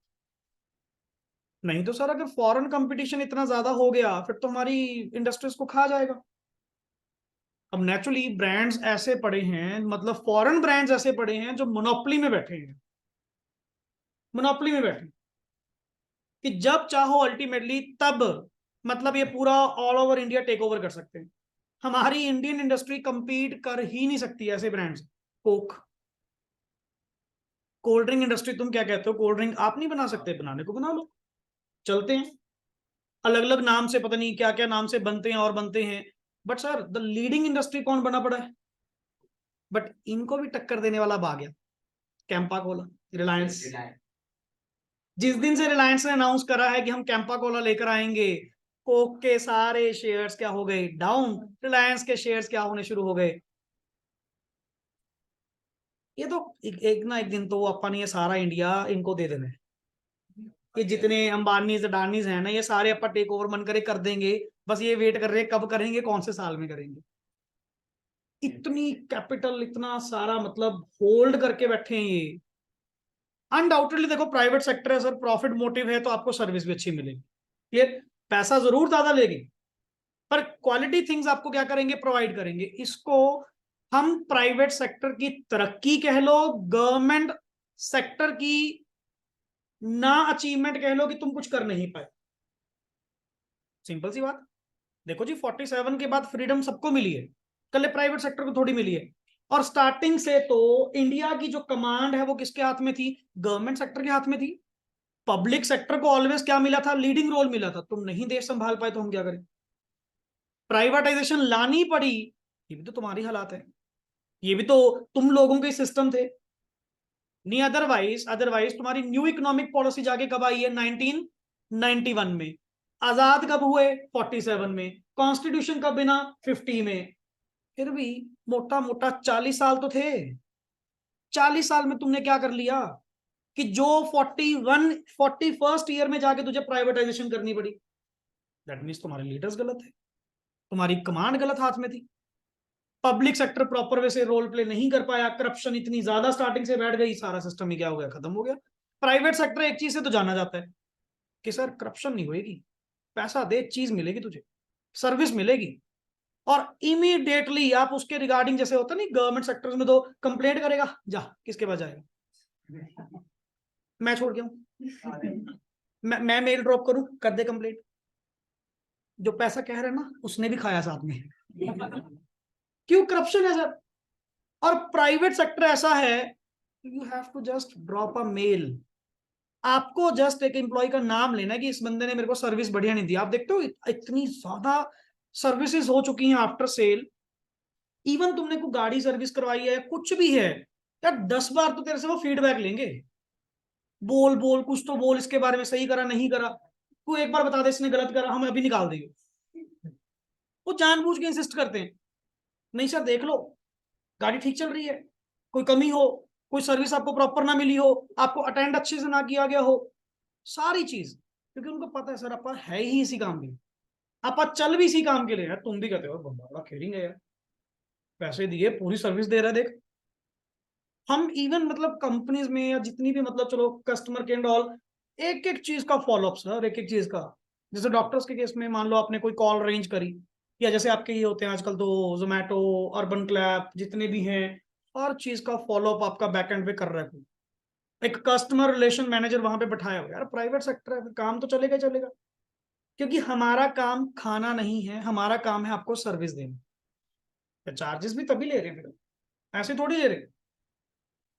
नहीं तो सर अगर फॉरेन कंपटीशन इतना ज्यादा हो गया फिर तो हमारी इंडस्ट्रीज को खा जाएगा। अब नेचुरली ब्रांड्स ऐसे पड़े हैं, मतलब फॉरेन ब्रांड्स ऐसे पड़े हैं जो मोनोपोली में बैठे हैं, मोनोपोली में बैठे हैं, कि जब चाहो अल्टीमेटली तब, मतलब ये पूरा all over India take over कर सकते हैं। हमारी इंडियन इंडस्ट्री कंपीट कर ही नहीं सकती ऐसे brands. Coke, cold drink industry, तुम क्या कहते हो? कोल्ड ड्रिंक आप नहीं बना सकते? बनाने को बना लो, चलते हैं। अलग अलग नाम से, पता नहीं क्या क्या नाम से बनते हैं और बनते हैं, but sir the leading industry कौन बना पड़ा है? बट इनको भी टक्कर देने वाला अब आ गया, कैंपा कोला, रिलायंस। जिस दिन से रिलायंस ने अनाउंस करा है कि हम कैंपा कोला लेकर आएंगे, कोक के सारे शेयर्स क्या हो गए? डाउन। रिलायंस के शेयर्स क्या होने शुरू हो गए? ये तो एक ना एक दिन तो अपन ये सारा इंडिया इनको दे देना है। ये जितने अंबानीज अडानीज हैं ना, ये सारे अपन टेक ओवर मन करे कर देंगे। बस ये वेट कर रहे हैं कब करेंगे, कौन से साल में करेंगे। इतनी कैपिटल, इतना सारा मतलब होल्ड करके बैठे हैं ये। अनडाउटेडली देखो, प्राइवेट सेक्टर है सर, प्रॉफिट मोटिव है तो आपको सर्विस भी अच्छी मिलेगी। ये पैसा जरूर ज्यादा लेगी, पर क्वालिटी थिंग्स आपको क्या करेंगे? प्रोवाइड करेंगे। इसको हम प्राइवेट सेक्टर की तरक्की कह लो, गवर्नमेंट सेक्टर की ना अचीवमेंट कह लो, कि तुम कुछ कर नहीं पाए। सिंपल सी बात। देखो जी, 47 के बाद फ्रीडम सबको मिली है, कल प्राइवेट सेक्टर को थोड़ी मिली है। और स्टार्टिंग से तो इंडिया की जो कमांड है वो किसके हाथ में थी? गवर्नमेंट सेक्टर के हाथ में थी। पब्लिक सेक्टर को ऑलवेज क्या मिला था? लीडिंग रोल मिला था। तुम नहीं देश संभाल पाए तो हम क्या करें? प्राइवेटाइजेशन लानी पड़ी, ये भी तो तुम्हारी हालात है, ये भी तो तुम लोगों के सिस्टम थे। नहीं, अदरवाइज अदरवाइज तुम्हारी न्यू इकोनॉमिक पॉलिसी जाके कब आई है? 1991 में। आजाद कब हुए? 47 में। कॉन्स्टिट्यूशन कब बिना? 50 में। फिर भी मोटा मोटा 40 साल तो थे। 40 साल में तुमने क्या कर लिया कि जो 41 ईयर में जाके तुझे प्राइवेटाइजेशन करनी पड़ी? दैट मीन्स तुम्हारे लीडर्स गलत है, तुम्हारी कमांड गलत हाथ में थी। पब्लिक सेक्टर प्रॉपर वे से रोल प्ले नहीं कर पाया, करप्शन इतनी ज्यादा स्टार्टिंग से बैठ गई, सारा सिस्टम ही क्या हो गया? खत्म हो गया। प्राइवेट सेक्टर एक चीज से तो जाना जाता है कि सर करप्शन नहीं होएगी, पैसा दे चीज मिलेगी तुझे, सर्विस मिलेगी, और इमीडिएटली आप उसके रिगार्डिंग, जैसे होता नहीं गवर्नमेंट सेक्टर्स में, तो कंप्लेंट करेगा, जा किसके पास जाएगा? मैं छोड़ गया हूं, मैं मेल ड्रॉप करूं, कर दे कंप्लेंट। जो पैसा कह रहे हैं ना उसने भी खाया साथ में। क्यों? करप्शन है सर। और प्राइवेट सेक्टर ऐसा है, you have to just drop a mail. आपको जस्ट एक एम्प्लॉय का नाम लेना है कि इस बंदे ने मेरे को सर्विस बढ़िया नहीं दी। आप देखते हो इतनी ज्यादा सर्विसेज हो चुकी हैं आफ्टर सेल। इवन तुमने कोई गाड़ी सर्विस करवाई है, कुछ भी है यार, 10 बार तो तेरे से वो फीडबैक लेंगे। बोल बोल कुछ तो बोल इसके बारे में, सही करा नहीं करा। तू एक बार बता दे इसने गलत करा, हम अभी निकाल देंगे। वो जानबूझ के इंसिस्ट करते हैं। नहीं सर देख लो, गाड़ी ठीक चल रही है, कोई कमी हो, कोई सर्विस आपको प्रॉपर ना मिली हो, आपको अटेंड अच्छे से ना किया गया हो, सारी चीज। क्योंकि उनको पता है सर अपन है ही इसी काम के लिए, अपन चल भी इसी काम के लिए है। तुम भी कहते हो बड़ा खेलेंगे यार, पैसे दिए पूरी सर्विस दे रहा है देख। हम इवन मतलब कंपनीज में या जितनी भी मतलब चलो कस्टमर केयर एंड ऑल, एक एक चीज का फॉलोअप सर, एक एक चीज का। जैसे डॉक्टर्स के केस में मान लो आपने कोई कॉल अरेंज करी, या जैसे आपके ये होते हैं आजकल तो जोमेटो, अर्बन क्लैप जितने भी हैं, हर चीज का फॉलोअप आपका बैकएंड पे कर रहा है कोई। एक कस्टमर रिलेशन मैनेजर वहां पे बैठाया हो। यार प्राइवेट सेक्टर है, काम तो चलेगा ही चलेगा। क्योंकि हमारा काम खाना नहीं है, हमारा काम है आपको सर्विस देना। चार्जेस भी तभी ले रहे हैं फिर, ऐसे थोड़ी ले रहे हैं।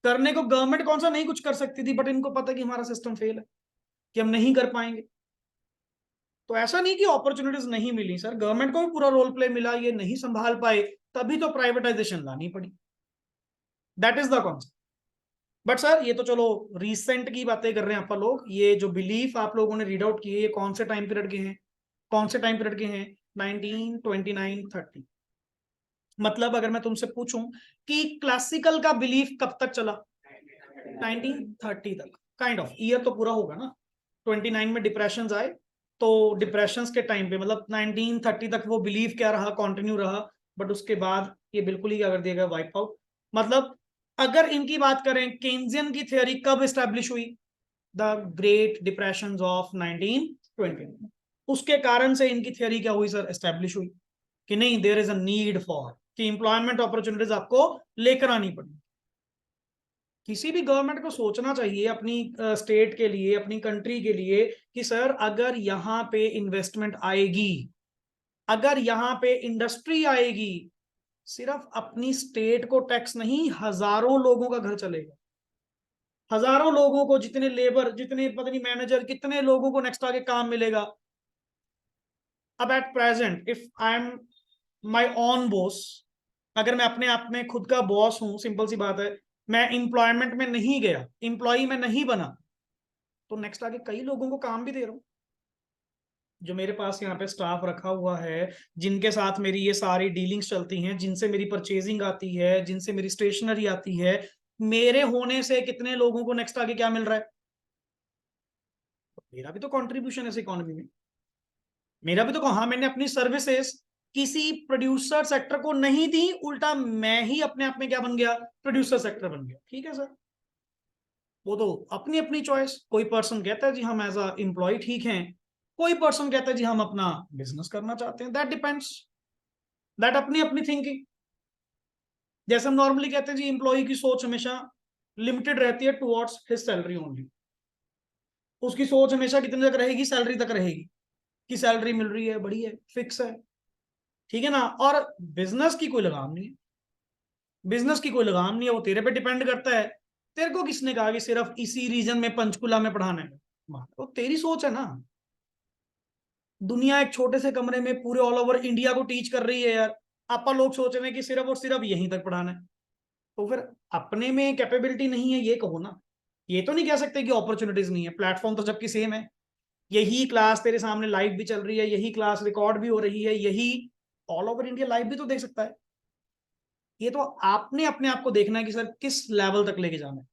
करने को गवर्नमेंट कौन सा नहीं कुछ कर सकती थी, बट इनको पता कि हमारा सिस्टम फेल है, कि हम नहीं कर पाएंगे। तो ऐसा नहीं कि अपॉर्चुनिटीज नहीं मिली सर, गवर्नमेंट को भी पूरा रोल प्ले मिला, ये नहीं संभाल पाए, तभी तो प्राइवेटाइजेशन लानी पड़ी। That is the concept. But sir ये तो चलो रिसेंट की बातें कर रहे हैं आप लोग। ये जो बिलीफ आप लोगों ने रीड आउट किए, ये कौन से टाइम पीरियड के हैं? कौन से टाइम पीरियड के हैं? 1929 30। मतलब अगर मैं तुमसे पूछूं कि क्लासिकल का बिलीफ कब तक चला, 1930 तक। काइंड ऑफ ईयर तो पूरा होगा ना। 29 में डिप्रेशन आए, तो डिप्रेशन के टाइम पे मतलब 1930 तक वो बिलीव क्या रहा, कंटिन्यू रहा। बट उसके बाद ये बिल्कुल ही क्या कर दिया गया, वाइप आउट। मतलब अगर इनकी बात करें, केन्जियन की थ्योरी कब स्टैब्लिश हुई? The great depression of 1920। उसके कारण से इनकी थ्योरी क्या हुई सर, एस्टेब्लिश हुई कि नहीं, there is a need for कि इंप्लॉयमेंट अपॉर्चुनिटीज आपको लेकर आनी पड़ी। किसी भी गवर्नमेंट को सोचना चाहिए अपनी स्टेट के लिए, अपनी कंट्री के लिए, कि सर अगर यहाँ पे इन्वेस्टमेंट आएगी, अगर यहाँ पे इंडस्ट्री आएगी, सिर्फ अपनी स्टेट को टैक्स नहीं, हजारों लोगों का घर चलेगा। हजारों लोगों को, जितने लेबर, जितने पता नहीं मैनेजर, कितने लोगों को नेक्स्ट आगे काम मिलेगा। अब at present if I am my on boss, अगर मैं अपने आप में खुद का बॉस हूं, सिंपल सी बात है, मैं इंप्लॉयमेंट में नहीं गया, इंप्लॉय में नहीं बना, तो नेक्स्ट आगे कई लोगों को काम भी दे रहा हूँ। जो मेरे पास यहाँ पे स्टाफ रखा हुआ है, जिनके साथ मेरी ये सारी डीलिंग्स चलती हैं, जिनसे मेरी परचेजिंग आती है, जिनसे मेरी स्टेशनरी आती है, मेरे होने से कितने लोगों को नेक्स्ट आगे क्या मिल रहा है? मेरा भी तो कंट्रीब्यूशन है इस इकोनॉमी में। मेरा भी तो, हाँ मैंने अपनी सर्विसेज किसी प्रोड्यूसर सेक्टर को नहीं दी, उल्टा मैं ही अपने आप में क्या बन गया, प्रोड्यूसर सेक्टर बन गया। ठीक है सर, वो तो अपनी अपनी चॉइस। कोई पर्सन कहता है जी हम एज अ एम्प्लॉय ठीक हैं, कोई पर्सन कहता है जी हम अपना बिजनेस करना चाहते हैं। दैट डिपेंड्स, दैट अपनी अपनी थिंकिंग। जैसे हम नॉर्मली कहते हैं जी एम्प्लॉय की सोच हमेशा लिमिटेड रहती है टुवर्ड्स हिज सैलरी ओनली। उसकी सोच हमेशा कितने तक रहेगी, सैलरी तक रहेगी, कि सैलरी मिल रही है, बढ़िया है, फिक्स है, ठीक है ना। और बिजनेस की कोई लगाम नहीं है, बिजनेस की कोई लगाम नहीं है, वो तेरे पे डिपेंड करता है। तेरे को किसने कहा कि सिर्फ इसी रीजन में पंचकुला में पढ़ाना है? वो तेरी सोच है ना। दुनिया एक छोटे से कमरे में पूरे ऑल ओवर इंडिया को टीच कर रही है यार, आपा लोग सोच रहे हैं कि सिर्फ और सिर्फ यहीं तक पढ़ाना है। तो फिर अपने में कैपेबिलिटी नहीं है ये कहो ना। ये तो नहीं कह सकते कि अपॉर्चुनिटीज नहीं है, प्लेटफॉर्म तो जबकि सेम है। यही क्लास तेरे सामने लाइव भी चल रही है, यही क्लास रिकॉर्ड भी हो रही है, यही ऑल ओवर इंडिया लाइव भी तो देख सकता है। ये तो आपने अपने आप को देखना है कि सर किस लेवल तक लेके जाना है।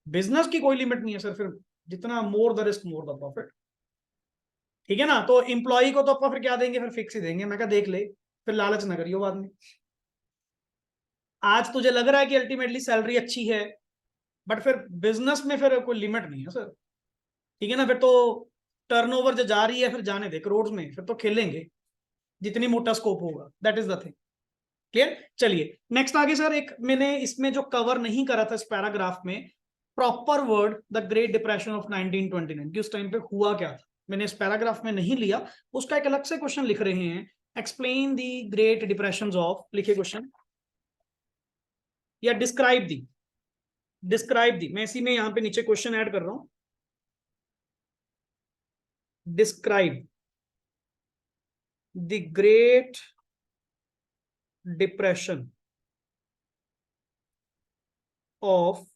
बिजनेस की कोई लिमिट नहीं है सर, फिर जितना more the risk more the profit. ठीक है ना। तो इंप्लॉय को तो अपन फिर क्या देंगे, फिर फिक्स ही देंगे। मैं क्या देख ले, फिर लालच ना करियो बाद में। आज तुझे लग रहा है कि अल्टीमेटली सैलरी अच्छी है, बट फिर बिजनेस में फिर कोई लिमिट नहीं है सर। ठीक है ना। फिर तो टर्नओवर जो जा रही है, फिर जाने दे करोड़ में, फिर तो खेलेंगे जितनी मोटा स्कोप होगा। That is the thing. Clear. चलिए नेक्स्ट आगे सर, एक मैंने इसमें जो कवर नहीं करा था इस पैराग्राफ में, proper word the great depression of 1929 कि उस टाइम पे हुआ क्या था। मैंने इस पैराग्राफ में नहीं लिया, उसका एक अलग से क्वेश्चन लिख रहे हैं, explain the great depression of, लिखिए क्वेश्चन, या डिस्क्राइब दी, मैं इसी में यहां पे नीचे क्वेश्चन ऐड कर रहा हूं, describe the great depression of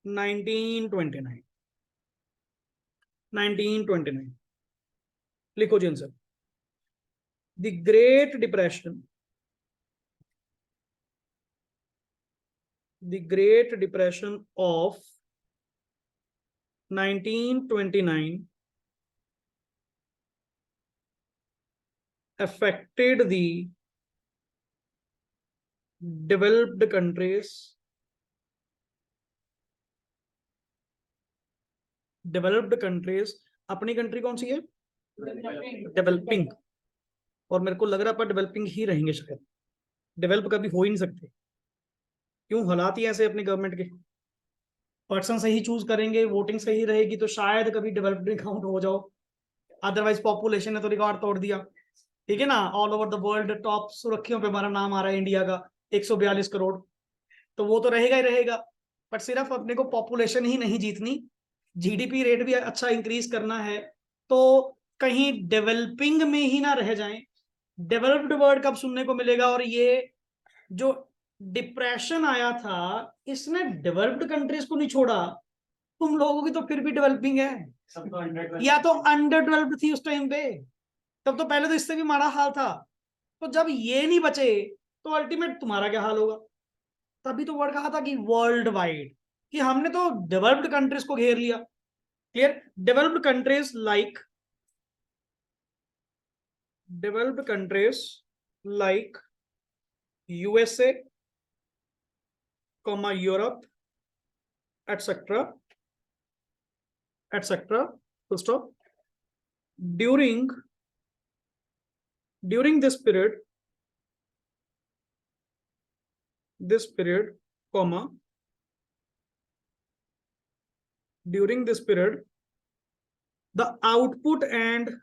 1929, 1929, लिखो जी answer, the great depression, the Great Depression of 1929 affected the developed countries, अपनी कंट्री कौन सी है, डेवलपिंग, और मेरे को लग रहा है पर डेवलपिंग ही रहेंगे शायद, डेवलप कभी हो ही नहीं सकते, क्यों, हालात ही ऐसे अपनी गवर्नमेंट के, पर्सन सही चूज करेंगे, वोटिंग सही रहेगी तो शायद कभी डेवलप्ड काउंट हो जाओ, अदरवाइज पॉपुलेशन ने तो रिकॉर्ड तोड़ दिया, ठीक है ना, all over the world top सुर्खियों पे हमारा नाम आ रहा है इंडिया का, 142 करोड़, तो वो तो रहेगा ही रहेगा, बट सिर्फ अपने को पॉपुलेशन ही नहीं जीतनी, जीडीपी रेट भी अच्छा इंक्रीज करना है, तो कहीं डेवलपिंग में ही ना रह जाएं, डेवलप्ड वर्ल्ड कब सुनने को मिलेगा, और ये जो डिप्रेशन आया था इसने डेवलप्ड कंट्रीज को नहीं छोड़ा, तुम लोगों की तो फिर भी डेवलपिंग है, या तो अंडर डेवलप्ड थी उस टाइम पे, तब तो पहले तो इससे भी माड़ा हाल था, तो जब ये नहीं बचे तो अल्टीमेट तुम्हारा क्या हाल होगा, तभी तो वर्ड कहा था कि वर्ल्ड वाइड, कि हमने तो डेवलप्ड कंट्रीज को घेर लिया, clear, developed countries like USA, Europe, etcetera etcetera, full stop. During this period, comma, during this period, the output and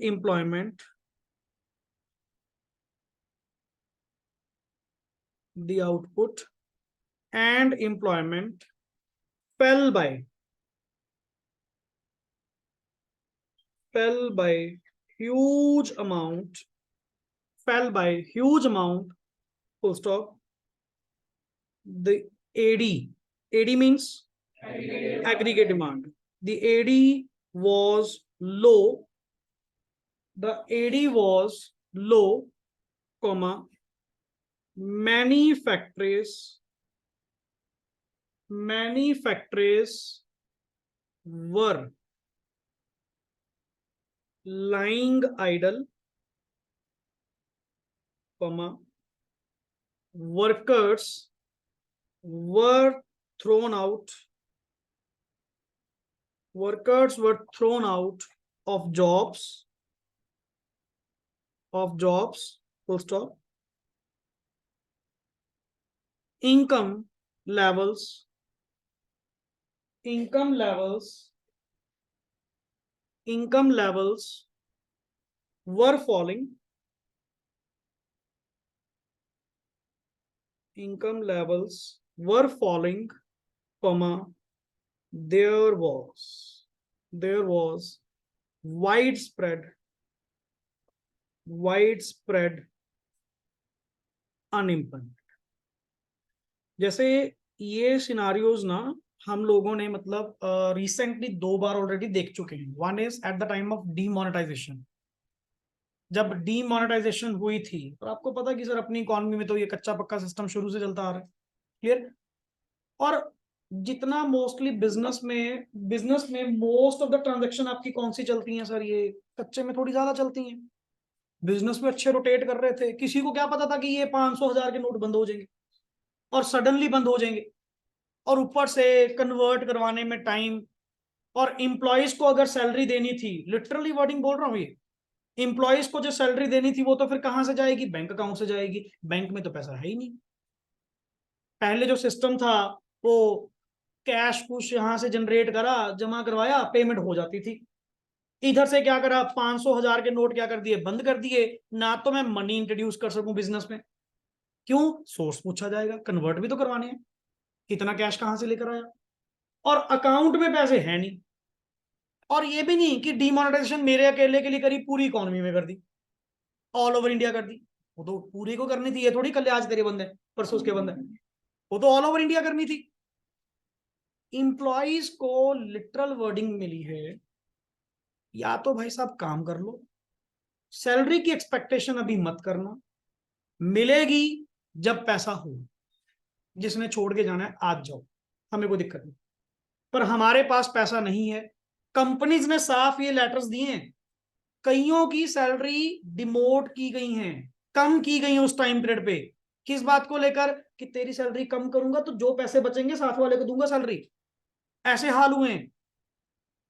employment, the output and employment fell by huge amount, full stop. The AD means aggregate demand. The AD was low, comma, many factories were lying idle, comma, workers were thrown out of jobs, full stop. Income levels were falling, comma, there was widespread unemployment. जैसे ये scenarios ना हम लोगों ने मतलब recently 2 बार already देख चुके हैं, one is at the time of demonetization, जब डीमोनेटाइजेशन हुई थी, तो आपको पता कि सर अपनी इकोनॉमी में तो ये कच्चा पक्का सिस्टम शुरू से चलता आ रहा है, क्लियर, और जितना मोस्टली बिजनेस में मोस्ट ऑफ द ट्रांजेक्शन आपकी कौन सी चलती हैं सर, ये कच्चे में थोड़ी ज्यादा चलती हैं, बिजनेस में अच्छे रोटेट कर रहे थे, किसी को क्या पता था कि ये 500,000 के नोट बंद हो जाएंगे, और सडनली बंद हो जाएंगे, और ऊपर से कन्वर्ट करवाने में टाइम, और इंप्लॉइज को अगर सैलरी देनी थी, लिटरली वर्डिंग बोल रहा हूँ ये, इंप्लॉइज को जो सैलरी देनी थी वो तो फिर कहां से जाएगी, बैंक अकाउंट से जाएगी, बैंक में तो पैसा है ही नहीं, पहले जो सिस्टम था वो कैश कुछ यहां से जनरेट करा, जमा करवाया, पेमेंट हो जाती थी। इधर से क्या करा, 500 1000 के नोट क्या कर दिए, बंद कर दिए। ना तो मैं मनी इंट्रोड्यूस कर सकूं बिजनेस में, क्यों, सोर्स पूछा जाएगा, कन्वर्ट भी तो करवाने हैं, कितना कैश कहां से लेकर आया, और अकाउंट में पैसे है नहीं। और ये भी नहीं कि डिमोनेटाइजेशन मेरे अकेले के लिए करी, पूरी इकोनॉमी में कर दी, ऑल ओवर इंडिया कर दी। वो तो पूरी को करनी थी, ये थोड़ी कल आज तेरे बंद है परसों उसके बंद है, वो तो ऑल ओवर इंडिया करनी थी। इंप्लॉइज को लिटरल वर्डिंग मिली है, या तो भाई साहब काम कर लो, सैलरी की एक्सपेक्टेशन अभी मत करना, मिलेगी जब पैसा हो, जिसने छोड़ के जाना है आज जाओ, हमें कोई दिक्कत नहीं। पर हमारे पास पैसा नहीं है। कंपनीज ने साफ ये लेटर्स दिए हैं, कईयों की सैलरी डिमोट की गई हैं, कम की गई है उस टाइम पीरियड पे। किस बात को लेकर, कि तेरी सैलरी कम करूंगा तो जो पैसे बचेंगे साथ वाले को दूंगा सैलरी, ऐसे हाल हुए हैं।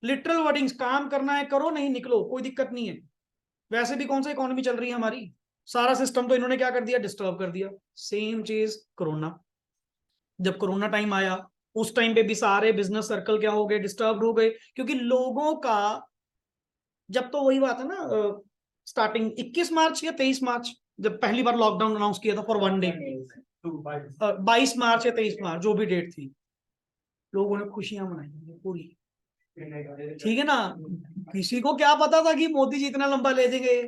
लिटरल वर्डिंग्स, काम करना है करो, नहीं निकलो, कोई दिक्कत नहीं है। वैसे भी कौन सा इकोनॉमी चल रही है हमारी, सारा सिस्टम तो इन्होंने क्या कर दिया, डिस्टर्ब कर दिया। सेम चीज कोरोना, जब कोरोना टाइम आया उस टाइम पे भी सारे बिजनेस सर्कल क्या हो गए, डिस्टर्ब हो गए, क्योंकि लोगों का, जब तो वही बात है ना, स्टार्टिंग 21 मार्च या 23 मार्च, जब पहली बार लॉकडाउन अनाउंस किया था फॉर 1 डे, 22 मार्च या 23 मार्च जो भी डेट थी, लोगों ने खुशियां मनाई पूरी, ठीक है ना। किसी को क्या पता था कि मोदी जी इतना लंबा ले देंगे।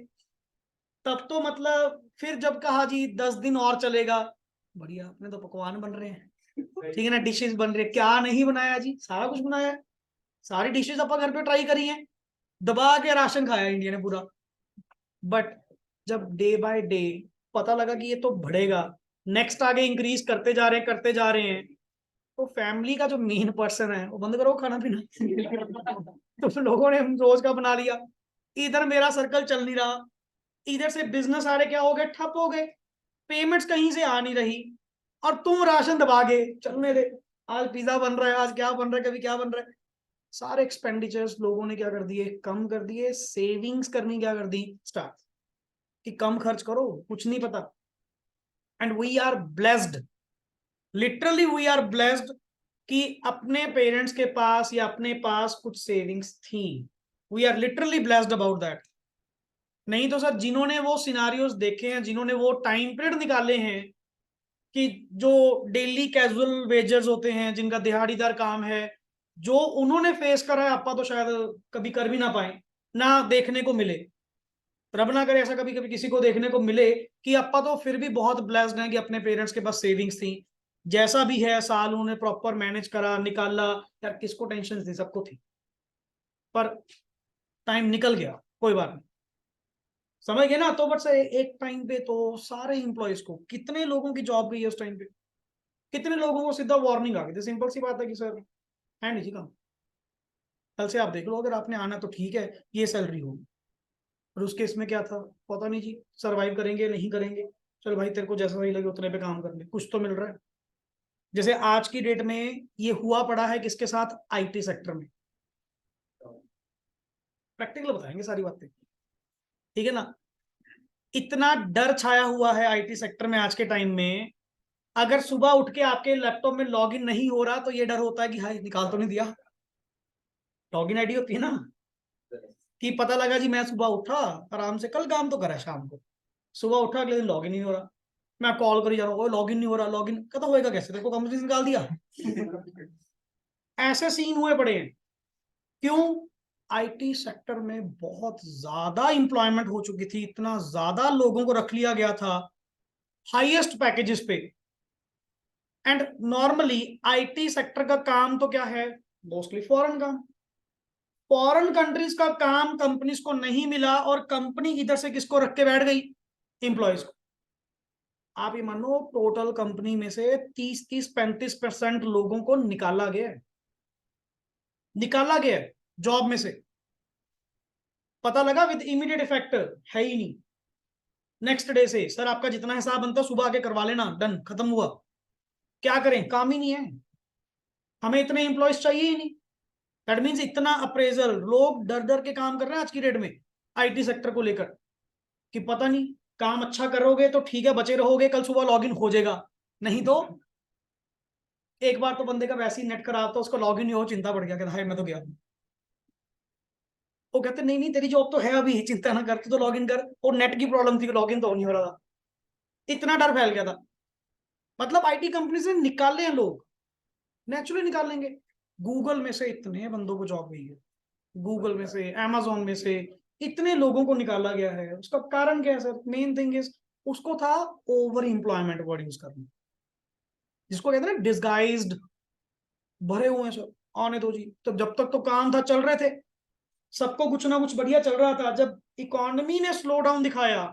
तब तो मतलब फिर जब कहा जी 10 दिन और चलेगा, बढ़िया, अपने तो पकवान बन रहे हैं, ठीक है ना, डिशेस बन रही है, क्या नहीं बनाया जी, सारा कुछ बनाया है। सारी डिशेस अपन घर पे ट्राई करी हैं, दबा के राशन खाया इंडिया ने पूरा। बट जब डे बाय डे पता लगा कि ये तो बढ़ेगा, नेक्स्ट आगे इंक्रीज करते जा रहे हैं, करते जा रहे हैं, तो फैमिली का जो मेन पर्सन है वो बंद करो खाना पीना। तो लोगों ने रोज का बना लिया, इधर मेरा सर्कल चल नहीं रहा, इधर से बिजनेस आ रहे क्या हो गए, ठप हो गए, पेमेंट्स कहीं से आ नहीं रही, और तुम राशन दबा के चलने दे, आज पिज्जा बन रहा है, आज क्या बन रहा है, कभी क्या बन रहा है। सारे एक्सपेंडिचर्स लोगों ने क्या कर दिए, कम कर दिए, सेविंग्स करनी क्या कर दी स्टार्ट, कि कम खर्च करो, कुछ नहीं पता। And we are blessed, literally we are blessed, कि अपने पेरेंट्स के पास या अपने पास कुछ सेविंग्स थी। We are literally blessed about that. नहीं तो सर, जिन्होंने वो सिनारियोज देखे हैं, जिन्होंने वो टाइम पीरियड निकाले हैं, कि जो डेली कैजुअल वेजर्स होते हैं, जिनका दिहाड़ीदार काम है, जो उन्होंने फेस करा है, आपा तो शायद कभी कर भी ना पाए, ना देखने को मिले। रब ना करे ऐसा कभी कभी किसी को देखने को मिले, कि अपा तो फिर भी बहुत ब्लेस्ड हैं कि अपने पेरेंट्स के पास सेविंग्स थी। जैसा भी है साल उन्होंने प्रॉपर मैनेज करा, निकाला, यार किसको टेंशन थी, सबको थी। पर टाइम निकल गया, कोई बात नहीं, समझ गए ना। तो बट से एक टाइम पे तो सारे इंप्लॉयज को, कितने लोगों की जॉब गई है उस टाइम पे, कितने लोगों को सीधा वार्निंग आ गई थी, सिंपल सी बात है कि सर है नहीं जी काम, कल से आप देख लो, अगर आपने आना तो ठीक है, ये सैलरी होगी। और उस केस में क्या था, पता नहीं जी, सरवाइव करेंगे नहीं करेंगे, चल भाई तेरे को जैसा सही लगे उतने पे काम कर ले, कुछ तो मिल रहा है। जैसे आज की डेट में ये हुआ पड़ा है किसके साथ, आईटी सेक्टर में, प्रैक्टिकल बताएंगे सारी बातें, ठीक है ना। इतना डर छाया हुआ है आईटी सेक्टर में आज के टाइम में, अगर सुबह उठ के आपके लैपटॉप में लॉगिन नहीं हो रहा तो ये डर होता है कि हाय निकाल तो नहीं दिया। लॉगिन आईडी होती है ना, कि पता लगा जी मैं सुबह उठा, आराम से कल काम तो करा शाम को, सुबह उठा अगले दिन लॉगिन नहीं हो रहा, मैं कॉल करी जा रहा हूँ, लॉगिन नहीं हो रहा, लॉगिन कहता होएगा कैसे, तेरे को कंपनी से निकाल दिया। ऐसे सीन हुए पड़े हैं, क्यों, आईटी सेक्टर में बहुत ज्यादा इंप्लॉयमेंट हो चुकी थी, इतना ज्यादा लोगों को रख लिया गया था हाईएस्ट पैकेजेस पे। एंड नॉर्मली आईटी सेक्टर का काम तो क्या है, मोस्टली फॉरेन काम, फॉरेन कंट्रीज का काम कंपनीज को नहीं मिला, और कंपनी इधर से किसको रख के बैठ गई, एम्प्लॉयज को। आप ये मानो टोटल कंपनी में से 30-35% लोगों को निकाला गया है, निकाला गया है जॉब में से। पता लगा विद इमीडिएट इफेक्ट, है ही नहीं, नेक्स्ट डे से सर आपका जितना हिसाब बनता है सुबह आके करवा लेना, डन, खत्म हुआ। क्या करें, काम ही नहीं है, हमें इतने एम्प्लॉयज चाहिए ही नहीं। दैट मीन्स इतना अप्रेजल, लोग डर डर के काम कर रहे हैं आज की डेट में आईटी सेक्टर को लेकर, कि पता नहीं काम अच्छा करोगे तो ठीक है बचे रहोगे, कल सुबह लॉगिन हो जाएगा, नहीं तो एक बार तो बंदे का वैसे ही नेट खराब था, उसका लॉग इन नहीं हो, चिंता पड़ गया कि हाय मैं तो गया। वो कहते नहीं नहीं तेरी जॉब तो है अभी, चिंता ना कर, तू तो लॉग इन कर। और नेट की प्रॉब्लम थी, लॉग इन तो नहीं हो रहा था। इतना डर फैल गया था। मतलब आईटी कंपनी से निकाले हैं लोग, नेचुरली निकालेंगे। गूगल में से इतने बंदों को जॉब गई है, गूगल में से, अमेजोन में से इतने लोगों को निकाला गया है। उसका कारण क्या है सर? मेन थिंग इज उसको था ओवर एम्प्लॉयमेंट वर्ड यूज करना, जिसको कहते हैं ना डिसगाइज्ड, भरे हुए हैं सर, आने दो जी। तो जब तक तो काम था, चल रहे थे, सबको कुछ ना कुछ बढ़िया चल रहा था। जब इकोनॉमी ने स्लो डाउन दिखाया,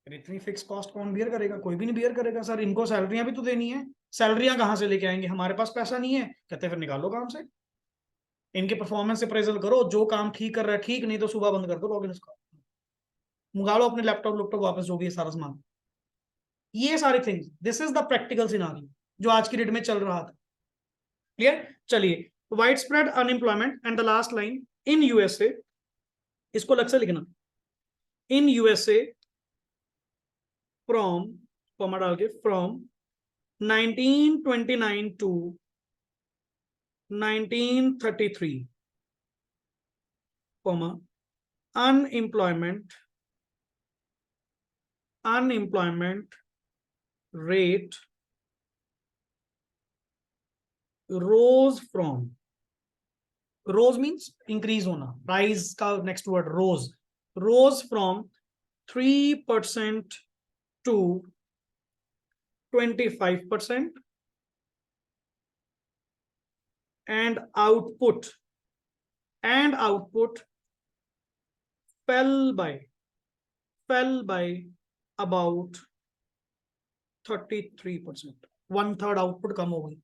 फिर इतनी फिक्स कॉस्ट कौन बियर करेगा? कोई भी नहीं बियर करेगा सर। इनको सैलरियां भी तो देनी है, सैलरियां कहाँ से लेके आएंगे? हमारे पास पैसा नहीं है। कहते फिर निकालो काम से, इनके परफॉर्मेंस अप्रेजल करो, जो काम ठीक कर रहा है ठीक, नहीं तो सुबह बंद कर दो लॉगिन इसका, मंगालो अपने लैपटॉप लैपटॉप वापस, जो भी है सारा सामान। ये सारी things, this is the practical scenario जो आज की डेट में चल रहा था। क्लियर? चलिए, wide spread unemployment and the last line in USA, इसको अलग से लिखना, इन यूएसए फ्रॉम, कॉमा डाल के, from 1929 to 1933, comma, unemployment rate rose from, rose means increase होना, rise का next word rose from 3% to 25%, and output fell by about 33%, 1/3 output कम हो गई।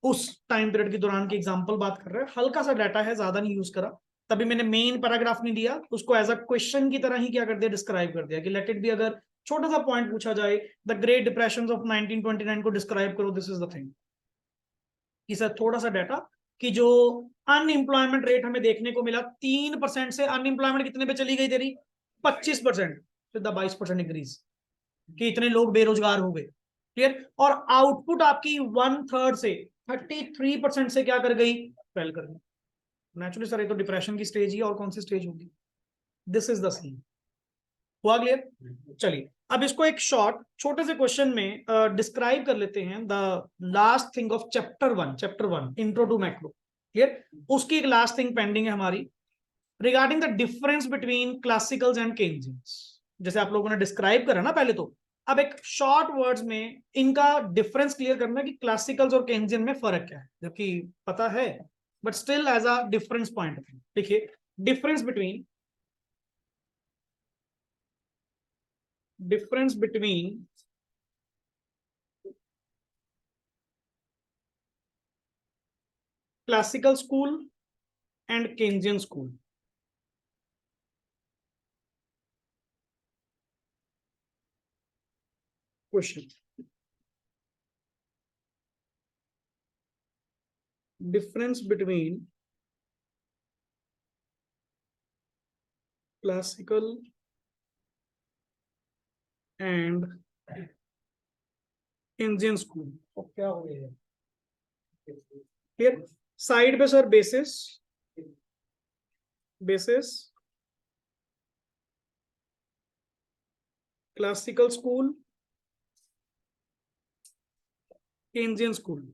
उस टाइम पीरियड के दौरान की एग्जांपल बात कर रहे हैं, हल्का सा डाटा है, ज्यादा नहीं यूज करा। तभी मैंने मेन पैराग्राफ नहीं दिया, उसको एज अ क्वेश्चन की तरह ही क्या कर दिया, डिस्क्राइब कर दिया कि लेट इट बी, अगर छोटा सा पॉइंट पूछा जाए, द ग्रेट डिप्रेशन ऑफ 1929 को डिस्क्राइब करो, दिस इज द थिंग। कि सर थोड़ा सा डाटा कि जो अनएम्प्लॉयमेंट रेट हमें देखने को मिला, 3% से अनएम्प्लॉयमेंट कितने पे चली गई तेरी? 25%, सीधा 22% इंक्रीज, कि इतने लोग बेरोजगार हो गए। क्लियर? और आउटपुट आपकी 1/3 से 33% से क्या कर गई? फेल कर गई। नेचुरली सर ये तो डिप्रेशन की स्टेज ही, और कौन सी स्टेज होगी? This is the scene. हुआ क्लियर? चलिए, अब इसको एक शॉर्ट छोटे से क्वेश्चन में डिस्क्राइब कर लेते हैं। The last thing of chapter one intro to macro. Clear? उसकी एक लास्ट थिंग पेंडिंग है हमारी, regarding the difference between classicals and Keynesians. जैसे आप लोगों ने डिस्क्राइब करा ना पहले, तो अब एक शॉर्ट वर्ड्स में इनका डिफरेंस क्लियर करना है कि क्लासिकल्स और केन्जियन में फर्क क्या है, जबकि पता है, but still as a difference point. देखिए, difference between classical school and Keynesian school. Question, difference between classical and Indian school। तो क्या हो गया? फिर साइड पे sir basis classical school, Keynesian school.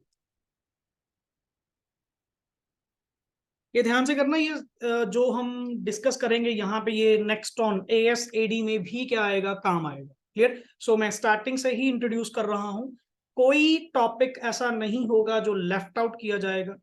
ये ध्यान से करना, ये जो हम डिस्कस करेंगे यहाँ पे, ये नेक्स्ट ऑन ASAD में भी क्या आएगा, काम आएगा। क्लियर? सो मैं स्टार्टिंग से ही इंट्रोड्यूस कर रहा हूं, कोई टॉपिक ऐसा नहीं होगा जो लेफ्ट आउट किया जाएगा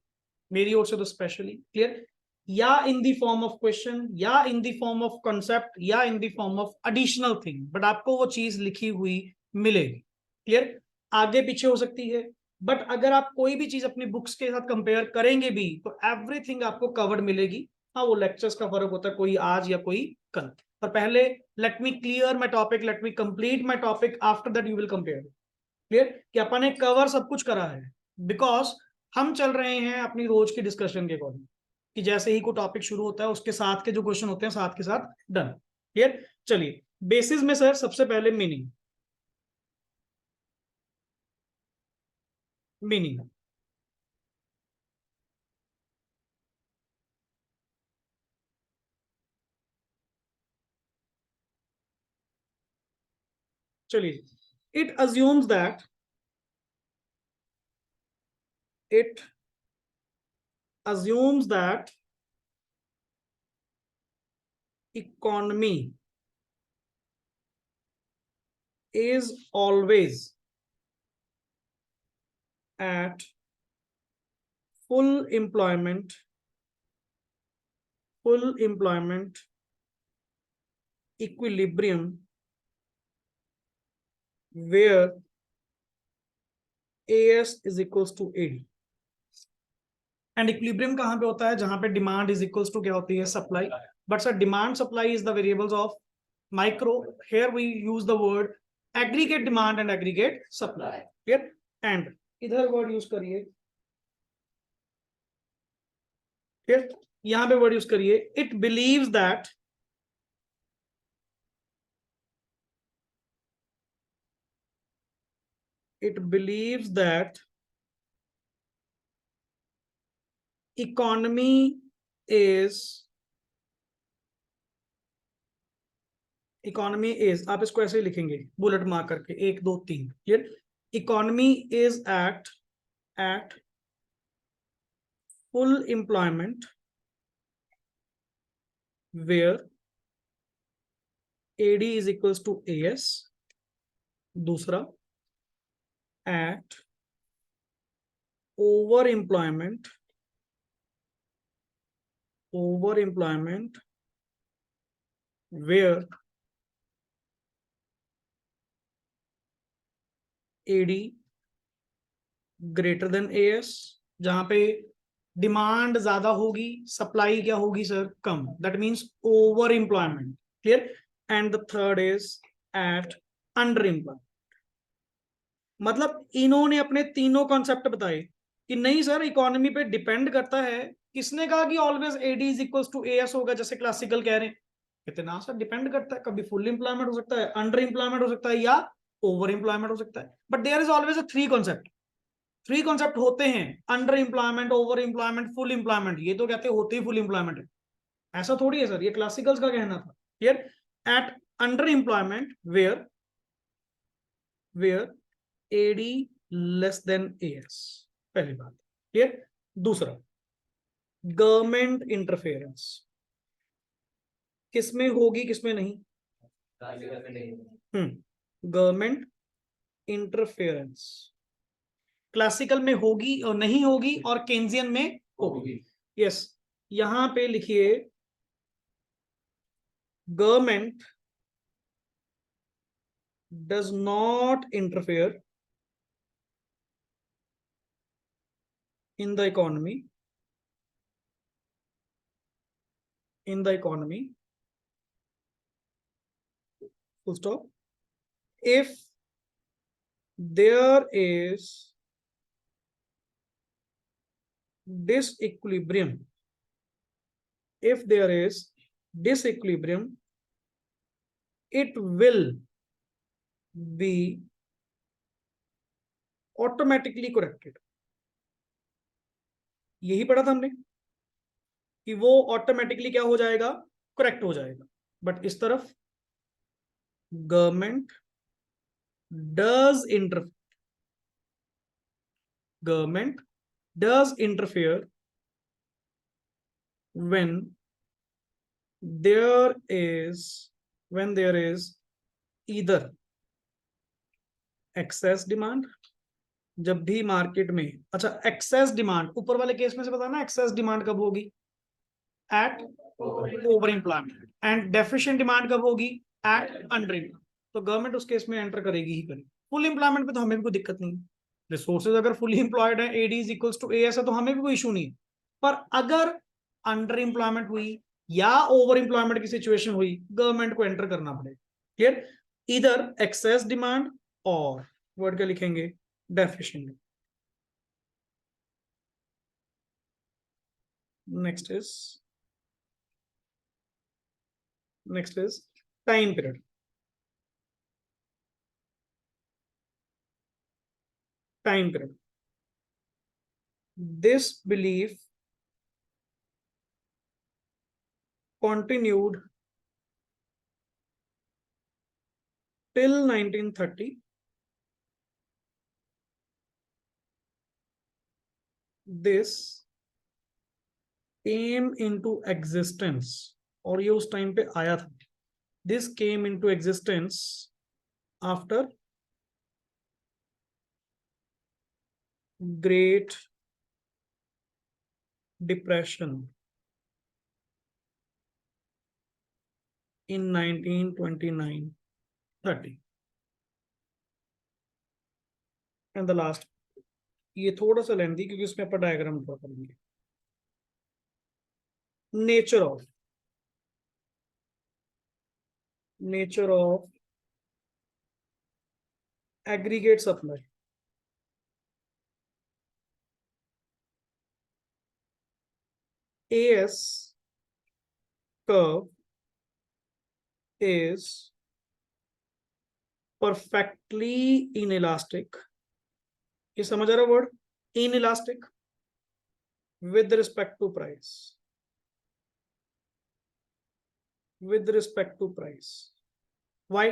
मेरी ओर से, तो स्पेशली। क्लियर? या in the form of question, या in the form of concept, या in the form of additional thing, but आपको वो चीज लिखी हुई मिलेगी। क्लियर? आगे पीछे हो सकती है, बट अगर आप कोई भी चीज अपनी बुक्स के साथ कंपेयर करेंगे भी, तो एवरीथिंग आपको कवर्ड मिलेगी। हाँ, वो लेक्चर्स का फर्क होता है, कोई आज या कोई कल। पर पहले let me clear my topic, let me complete my topic, after that you will compare. Clear? कि अपन ने कवर सब कुछ करा है, बिकॉज हम चल रहे हैं अपनी रोज की डिस्कशन के अकॉर्डिंग, कि जैसे ही कोई टॉपिक शुरू होता है, उसके साथ के जो क्वेश्चन होते हैं साथ के साथ डन। क्लियर? चलिए, बेसिस में सर सबसे पहले मीनिंग। मीनिंग। चलिए, it assumes that, it assumes that economy is always at full employment equilibrium where AS is equals to AD। And equilibrium कहां पे होता है? जहां पे डिमांड इज इक्वल्स टू क्या होती है? Supply. But sir demand supply is the variables of micro, here we use the word aggregate demand and aggregate supply. Clear? And इधर वर्ड यूज करिए, क्लियर, यहां पे वर्ड यूज करिए, it believes that, it believes that economy is, आप इसको ऐसे ही लिखेंगे bullet mark करके 1 2 3। Clear? Economy is at full employment where AD is equals to AS। दूसरा, at over employment where AD greater than AS, जहां पे demand ज्यादा होगी, सप्लाई क्या होगी सर? कम। That means over employment. Clear? And the third is at under employment. मतलब इन्होंने अपने तीनों कॉन्सेप्ट बताए कि नहीं सर इकोनॉमी पे डिपेंड करता है। किसने कहा कि always AD is equal to AS होगा जैसे क्लासिकल कह रहे हैं? कहते ना सर डिपेंड करता है, कभी फुल एम्प्लॉयमेंट हो सकता है, अंडर एम्प्लॉयमेंट हो सकता है, या ओवर एम्प्लॉयमेंट हो सकता है। But there is always a three concept होते हैं, under employment, over employment, full employment. ये तो कहते होते ही फुल एम्प्लॉयमेंट है, ऐसा थोड़ी है सर, ये क्लासिकल्स का कहना था। Clear? At under employment where AD less than AS, पहली बात। क्लियर? दूसरा, गवर्नमेंट इंटरफेरेंस किसमें होगी किसमें नहीं? गवर्नमेंट इंटरफेरेंस क्लासिकल में होगी और नहीं होगी, और केन्जियन में होगी। यस, यहां पे लिखिए, government does not interfere in the economy full stop if there is disequilibrium, it will be automatically corrected। यही पढ़ा था हमने कि वो ऑटोमेटिकली क्या हो जाएगा? करेक्ट हो जाएगा। बट इस तरफ government does interfere when there is either excess demand, जब भी मार्केट में, अच्छा एक्सेस डिमांड ऊपर वाले केस में से बताना, एक्सेस डिमांड कब होगी? At over employment. And deficient demand कब होगी? At under employment. तो गवर्नमेंट उस केस में एंटर करेगी ही करेगी। फुल एम्प्लॉयमेंट पे तो हमें भी कोई दिक्कत नहीं है, रिसोर्सेज अगर फुली एम्प्लॉयड है, AD is equals to AS है, तो हमें भी कोई इशू नहीं है। पर अगर अंडर एम्प्लॉयमेंट हुई या ओवर एम्प्लॉयमेंट की सिचुएशन हुई, गवर्नमेंट को एंटर करना पड़ेगा। क्लियर? इधर एक्सेस डिमांड और वर्ड क्या लिखेंगे? Deficient. next is time period। This belief continued till 1930. This came into existence, और ये उस टाइम पे आया था. This came into existence after Great Depression in 1929-30. And the last, ये थोड़ा सा लेंदी क्योंकि इसमें अपन डायग्राम ड्रॉ करेंगे. Nature of aggregate supply. AS curve is perfectly inelastic. ये समझ आ रहा word inelastic with respect to price. With respect to price. Why?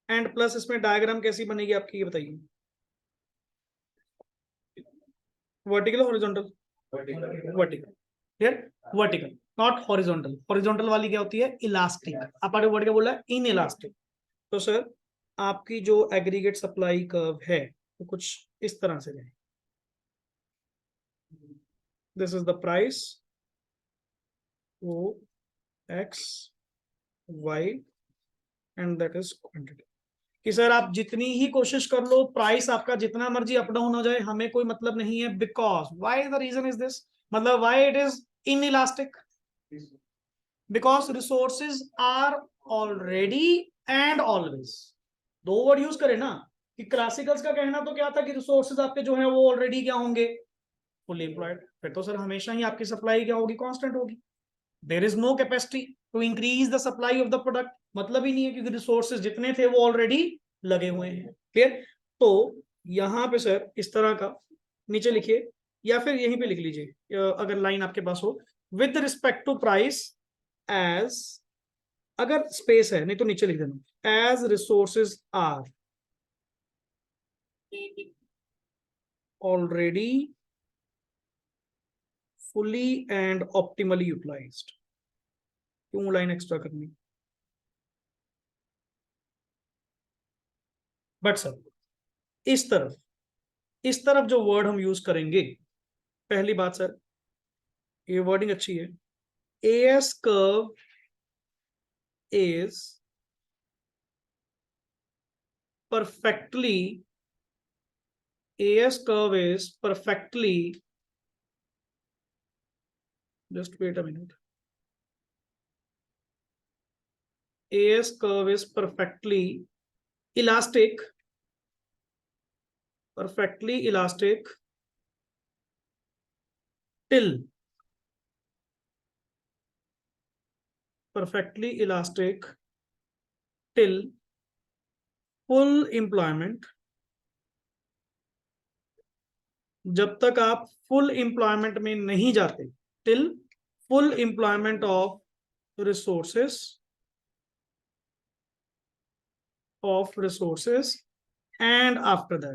And plus इसमें डायग्राम कैसी बनेगी आपकी ये बताइए. Vertical horizontal? Vertical. Clear? Vertical not horizontal. Horizontal वाली क्या होती है? इलास्टिक. आपने वर्ड क्या बोला? In elastic. तो सर आपकी जो एग्रीगेट सप्लाई कर्व है वो कुछ इस तरह से है. This is the price O X Y and that is quantity. कि सर आप जितनी ही कोशिश कर लो, प्राइस आपका जितना मर्जी अप डाउन हो जाए, हमें कोई मतलब नहीं है. Because why the reason is this, मतलब why it is inelastic? Because resources are already and always. दो वर्ड यूज करें ना, कि क्लासिकल्स का कहना तो क्या था कि रिसोर्सेज आपके जो है वो ऑलरेडी क्या होंगे? Fully employed. फिर तो सर हमेशा ही आपकी सप्लाई क्या होगी? कांस्टेंट होगी. There is no capacity to increase the supply of the product. मतलब ही नहीं है क्योंकि रिसोर्सेज जितने थे वो ऑलरेडी लगे हुए हैं. क्लियर? तो यहां पे सर इस तरह का नीचे लिखिए या फिर यहीं पे लिख लीजिए अगर लाइन आपके पास हो. With respect to price as, अगर स्पेस है नहीं तो नीचे लिख देना, as resources are already fully and optimally utilized. क्यों लाइन एक्स्ट्रा करनी? बट सर इस तरफ जो वर्ड हम यूज करेंगे, पहली बात सर ये वर्डिंग अच्छी है. AS curve is perfectly, AS curve is perfectly, just wait a minute, AS curve is perfectly elastic, till full employment. जब तक आप फुल एम्प्लॉयमेंट में नहीं जाते, till full employment of resources and after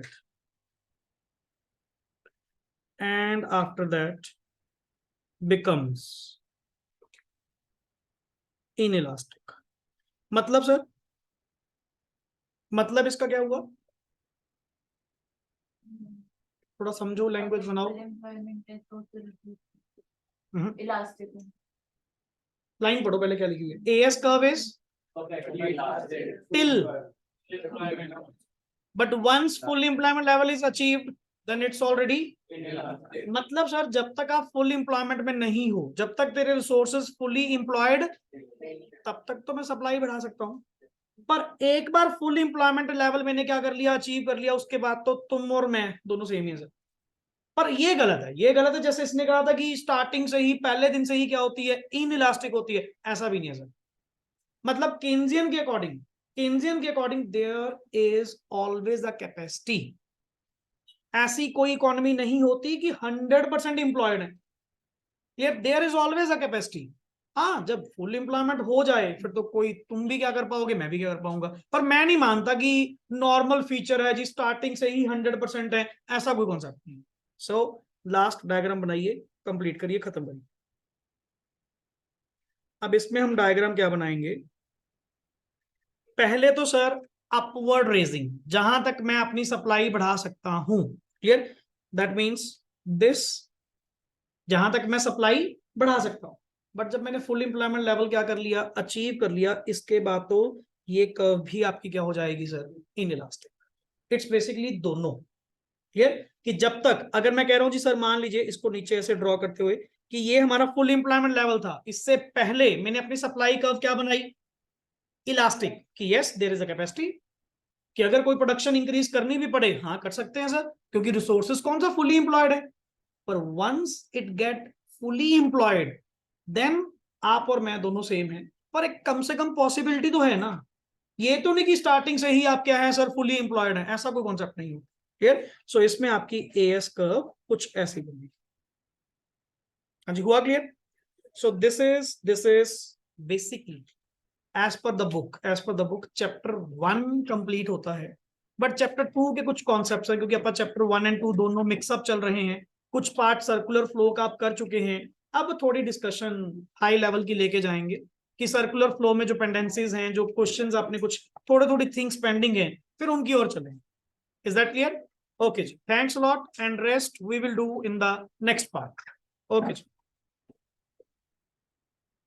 that becomes inelastic. मतलब sir, मतलब इसका क्या हुआ? थोड़ा समझो, लैंग्वेज बनाओ. इलास्टिक. लाइन पढ़ो पहले क्या लिखी है. AS curve is till, but once full employment level is achieved then it's already. मतलब सर जब तक आप फुल एम्प्लॉयमेंट में नहीं हो, जब तक तेरे रिसोर्सेज फुली एम्प्लॉयड, तब तक तो मैं सप्लाई बढ़ा सकता हूं. पर एक बार फुल एम्प्लॉयमेंट लेवल मैंने क्या कर लिया? अचीव कर लिया, उसके बाद तो तुम और मैं दोनों सेम ही है सर. पर ये गलत है, ये गलत है. जैसे इसने कहा था कि स्टार्टिंग से ही, पहले दिन से ही क्या होती है? इनइलास्टिक होती है. ऐसा भी नहीं है सर. मतलब केन्जियन के according there is always a capacity. ऐसी कोई इकोनॉमी नहीं होती कि 100% एम्प्लॉयड है, ये there is always a capacity. हाँ, जब फुल एम्प्लॉयमेंट हो जाए फिर तो कोई, तुम भी क्या कर पाओगे, मैं भी क्या कर पाऊंगा, पर मैं नहीं मानता कि नॉर्मल फीचर है जी स्टार्टिंग से ही 100% है, ऐसा कोई कॉन्सेप्ट नहीं। सो लास्ट डायग्राम बनाइए, कंप्लीट करिए, खत्म करिए। अब इसमें हम डायग्राम क्या बनाएंगे, पहले तो सर अपवर्ड रेजिंग, जहां तक मैं अपनी सप्लाई बढ़ा सकता हूं, क्लियर, दैट मीन्स दिस, जहां तक मैं सप्लाई बढ़ा सकता हूं। बट जब मैंने फुल एम्प्लॉयमेंट लेवल क्या कर लिया, अचीव कर लिया, इसके बाद तो ये कर्व भी आपकी क्या हो जाएगी sir, in elastic. It's basically दोनों, क्लियर, कि जब तक, अगर मैं कह रहा हूं जी सर, मान लीजिए इसको नीचे ऐसे ड्रॉ करते हुए कि ये हमारा फुल एम्प्लॉयमेंट लेवल था, इससे पहले मैंने अपनी सप्लाई कर्व क्या बनाई, इलास्टिक, कि yes there is a capacity, कि अगर कोई प्रोडक्शन इंक्रीज करनी भी पड़े, हाँ कर सकते हैं सर, क्योंकि रिसोर्सेज कौन सा, फुली एम्प्लॉयड है। पर once it get fully employed, then आप और मैं दोनों सेम है, पर एक कम से कम पॉसिबिलिटी तो है ना, ये तो नहीं कि स्टार्टिंग से ही आप क्या है सर, फुली एम्प्लॉयड है, ऐसा कोई कॉन्सेप्ट नहीं है, क्लियर। सो इसमें आपकी एएस कर्व कुछ ऐसी बनेगी। हाँ जी, हुआ clear. So this is basically as per the book, as per the book chapter 1 complete होता है। बट चैप्टर 2 के कुछ कॉन्सेप्ट्स हैं, क्योंकि अपन चैप्टर 1 एंड 2 दोनों मिक्सअप चल रहे हैं, कुछ पार्ट सर्कुलर फ्लो का आप कर चुके हैं, अब थोड़ी डिस्कशन हाई लेवल की लेके जाएंगे कि सर्कुलर फ्लो में जो पेंडेंसीज हैं, जो क्वेश्चंस आपने कुछ थोड़े थोड़ी थिंग्स पेंडिंग हैं, फिर उनकी ओर चलेंगे। Is that clear? ओके जी, thanks a lot and rest we will do in the next part. Okay ji.